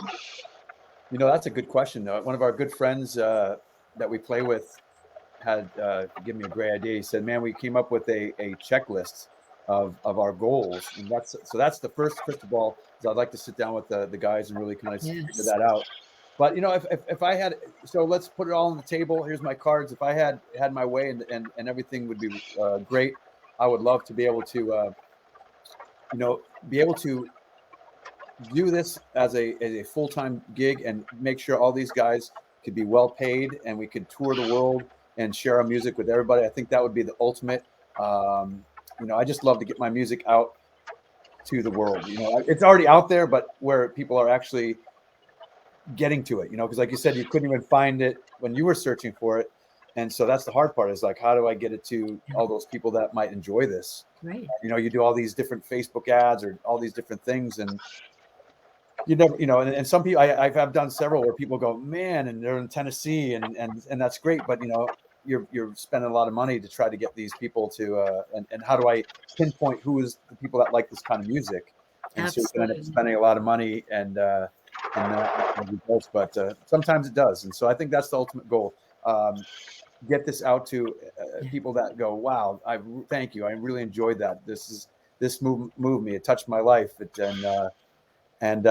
Speaker 3: That's a good question. One of our good friends that we play with had given me a great idea. He said, man, we came up with a checklist of our goals. And that's the first crystal ball. Is I'd like to sit down with the guys and really kind of figure that out. But if I had, so let's put it all on the table. Here's my cards. If I had my way and everything would be great, I would love to be able to, do this as a full-time gig and make sure all these guys could be well paid and we could tour the world and share our music with everybody. I think that would be the ultimate. I just love to get my music out to the world. It's already out there, but where people are actually getting to it, because like you said, you couldn't even find it when you were searching for it. And so that's the hard part is like, how do I get it to all those people that might enjoy this?
Speaker 2: Right.
Speaker 3: You do all these different Facebook ads or all these different things, and you never, and some people, I've done several where people go, man, and they're in Tennessee and that's great. But, you're spending a lot of money to try to get these people to, and how do I pinpoint who is the people that like this kind of music? And so you end up spending a lot of money and results, but sometimes it does. And so I think that's the ultimate goal. Get this out to people that go, wow, thank you. I really enjoyed that. This moved me. It touched my life. And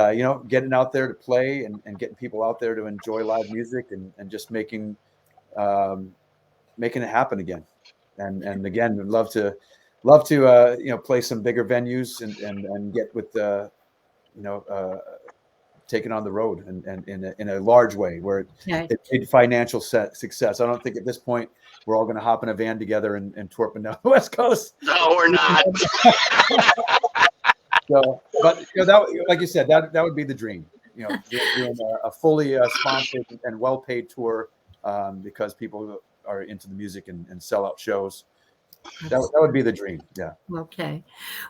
Speaker 3: getting out there to play and getting people out there to enjoy live music and just making it happen again. And again, would love to play some bigger venues and get with taken on the road and in a large way where it made financial success. I don't think at this point we're all going to hop in a van together and tour up and down the West Coast.
Speaker 1: No, we're not.
Speaker 3: So, but that, like you said, that would be the dream. doing a fully sponsored and well-paid tour because people are into the music and sell out shows. That would be the dream. Yeah.
Speaker 2: Okay.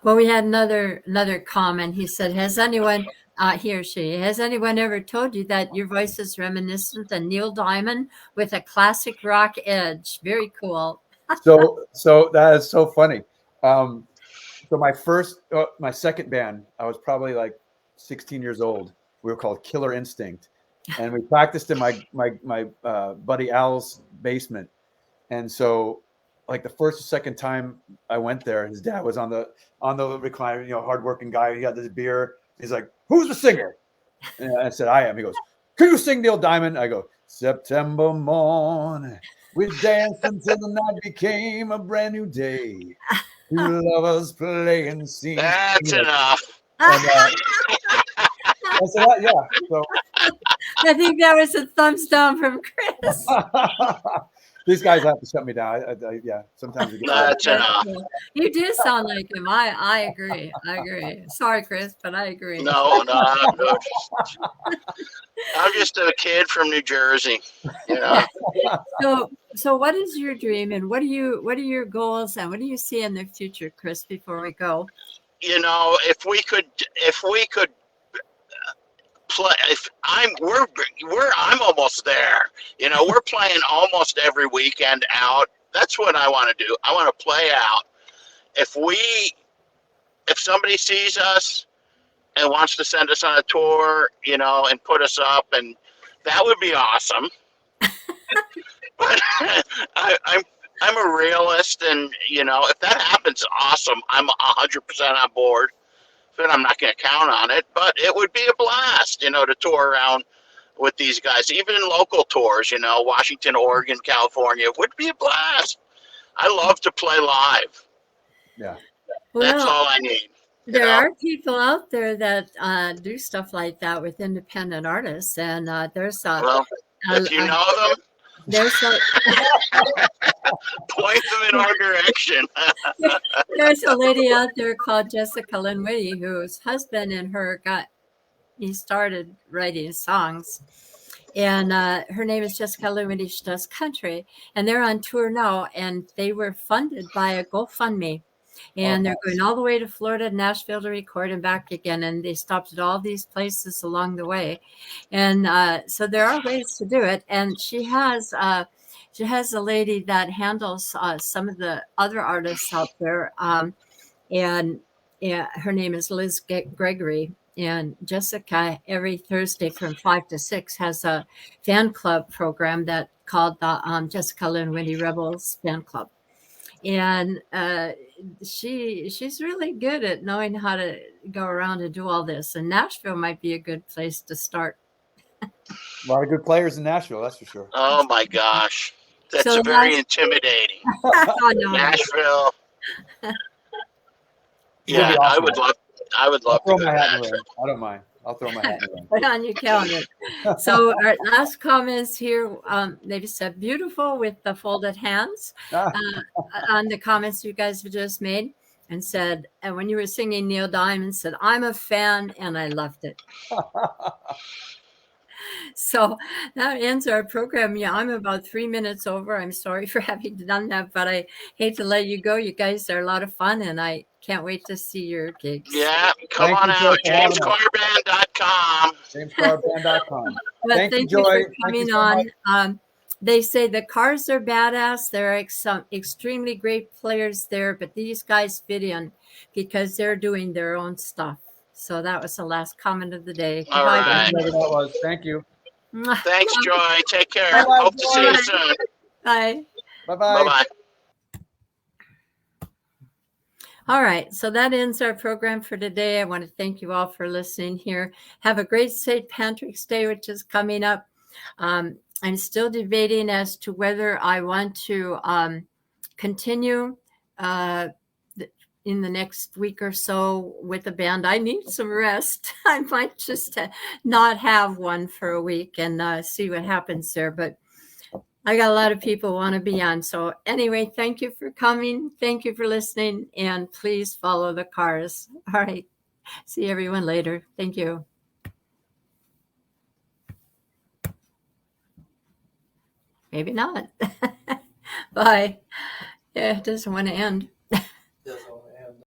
Speaker 2: Well, we had another comment. He said, "Has anyone, he or she, has anyone ever told you that your voice is reminiscent of Neil Diamond with a classic rock edge? Very cool."
Speaker 3: So that is so funny. So my second band, I was probably like 16 years old. We were called Killer Instinct, and we practiced in my buddy Al's basement. And so, like the first or second time I went there, his dad was on the recliner, hardworking guy. He had this beer. He's like, "Who's the singer?" And I said, "I am." He goes, "Can you sing Neil Diamond?" I go, "September morn, we danced until the night became a brand new day. Two lovers play and sing."
Speaker 1: That's enough.
Speaker 3: And, I said, "Yeah." So
Speaker 2: I think that was a thumbs down from Chris.
Speaker 3: these guys have to shut me down. Yeah, sometimes it gets
Speaker 1: That's enough.
Speaker 2: You do sound like him. I agree. Sorry, Chris, but I agree.
Speaker 1: No, I'm good. I'm just a kid from New Jersey.
Speaker 2: So what is your dream, and what are your goals, and what do you see in the future, Chris, before we go?
Speaker 1: If we could play, I'm almost there. We're playing almost every weekend out. That's what I want to do. I want to play out. If somebody sees us and wants to send us on a tour, and put us up, and that would be awesome. But I'm a realist, and if that happens, awesome. I'm 100% on board. But I'm not going to count on it. But it would be a blast, to tour around with these guys, even in local tours. Washington, Oregon, California. It would be a blast. I love to play live.
Speaker 3: Yeah,
Speaker 1: that's all I need.
Speaker 2: There are people out there that do stuff like that with independent artists, and there's
Speaker 1: if you know them,
Speaker 2: there's
Speaker 1: point them in our direction.
Speaker 2: There's a lady out there called Jessica Linwiddie, whose husband and her he started writing songs, and her name is Jessica Linwiddie. She does country, and they're on tour now, and they were funded by a GoFundMe. And they're going all the way to Florida, Nashville to record and back again. And they stopped at all these places along the way. And so there are ways to do it. And she has a lady that handles some of the other artists out there. And her name is Liz Gregory. And Jessica, every Thursday from 5 to 6, has a fan club program that called the Jessica Linwiddie Rebels Fan Club. And she's really good at knowing how to go around and do all this. And Nashville might be a good place to start.
Speaker 3: A lot of good players in Nashville, that's for sure.
Speaker 1: Oh my gosh, that's very intimidating. Nashville. Yeah, awesome. I would love to go to Nashville.
Speaker 3: I don't mind. I'll throw my hat in the ring.
Speaker 2: Put on your calendar. So our last comments here, they just said beautiful with the folded hands on the comments you guys have just made, and said, and when you were singing Neil Diamond, said, "I'm a fan and I loved it." So that ends our program. Yeah, I'm about 3 minutes over. I'm sorry for having done that, but I hate to let you go. You guys are a lot of fun, and I can't wait to see your gigs.
Speaker 1: Yeah, come on out. JamesCarrband.com.
Speaker 3: JamesCarrband.com.
Speaker 2: Thank you for coming on. They say the Cars are badass. There are some extremely great players there, but these guys fit in because they're doing their own stuff. So that was the last comment of the day.
Speaker 1: All right.
Speaker 3: Thank you.
Speaker 1: Thanks, Joy. Take care. Bye-bye, hope to see you soon.
Speaker 2: Bye.
Speaker 3: Bye-bye.
Speaker 1: Bye-bye.
Speaker 2: All right. So that ends our program for today. I want to thank you all for listening here. Have a great St. Patrick's Day, which is coming up. I'm still debating as to whether I want to continue in the next week or so with the band. I need some rest. I might just not have one for a week and see what happens there. But I got a lot of people want to be on. So anyway, thank you for coming. Thank you for listening. And please follow the Cars. All right. See everyone later. Thank you. maybe not. Bye. Yeah, it doesn't want to end.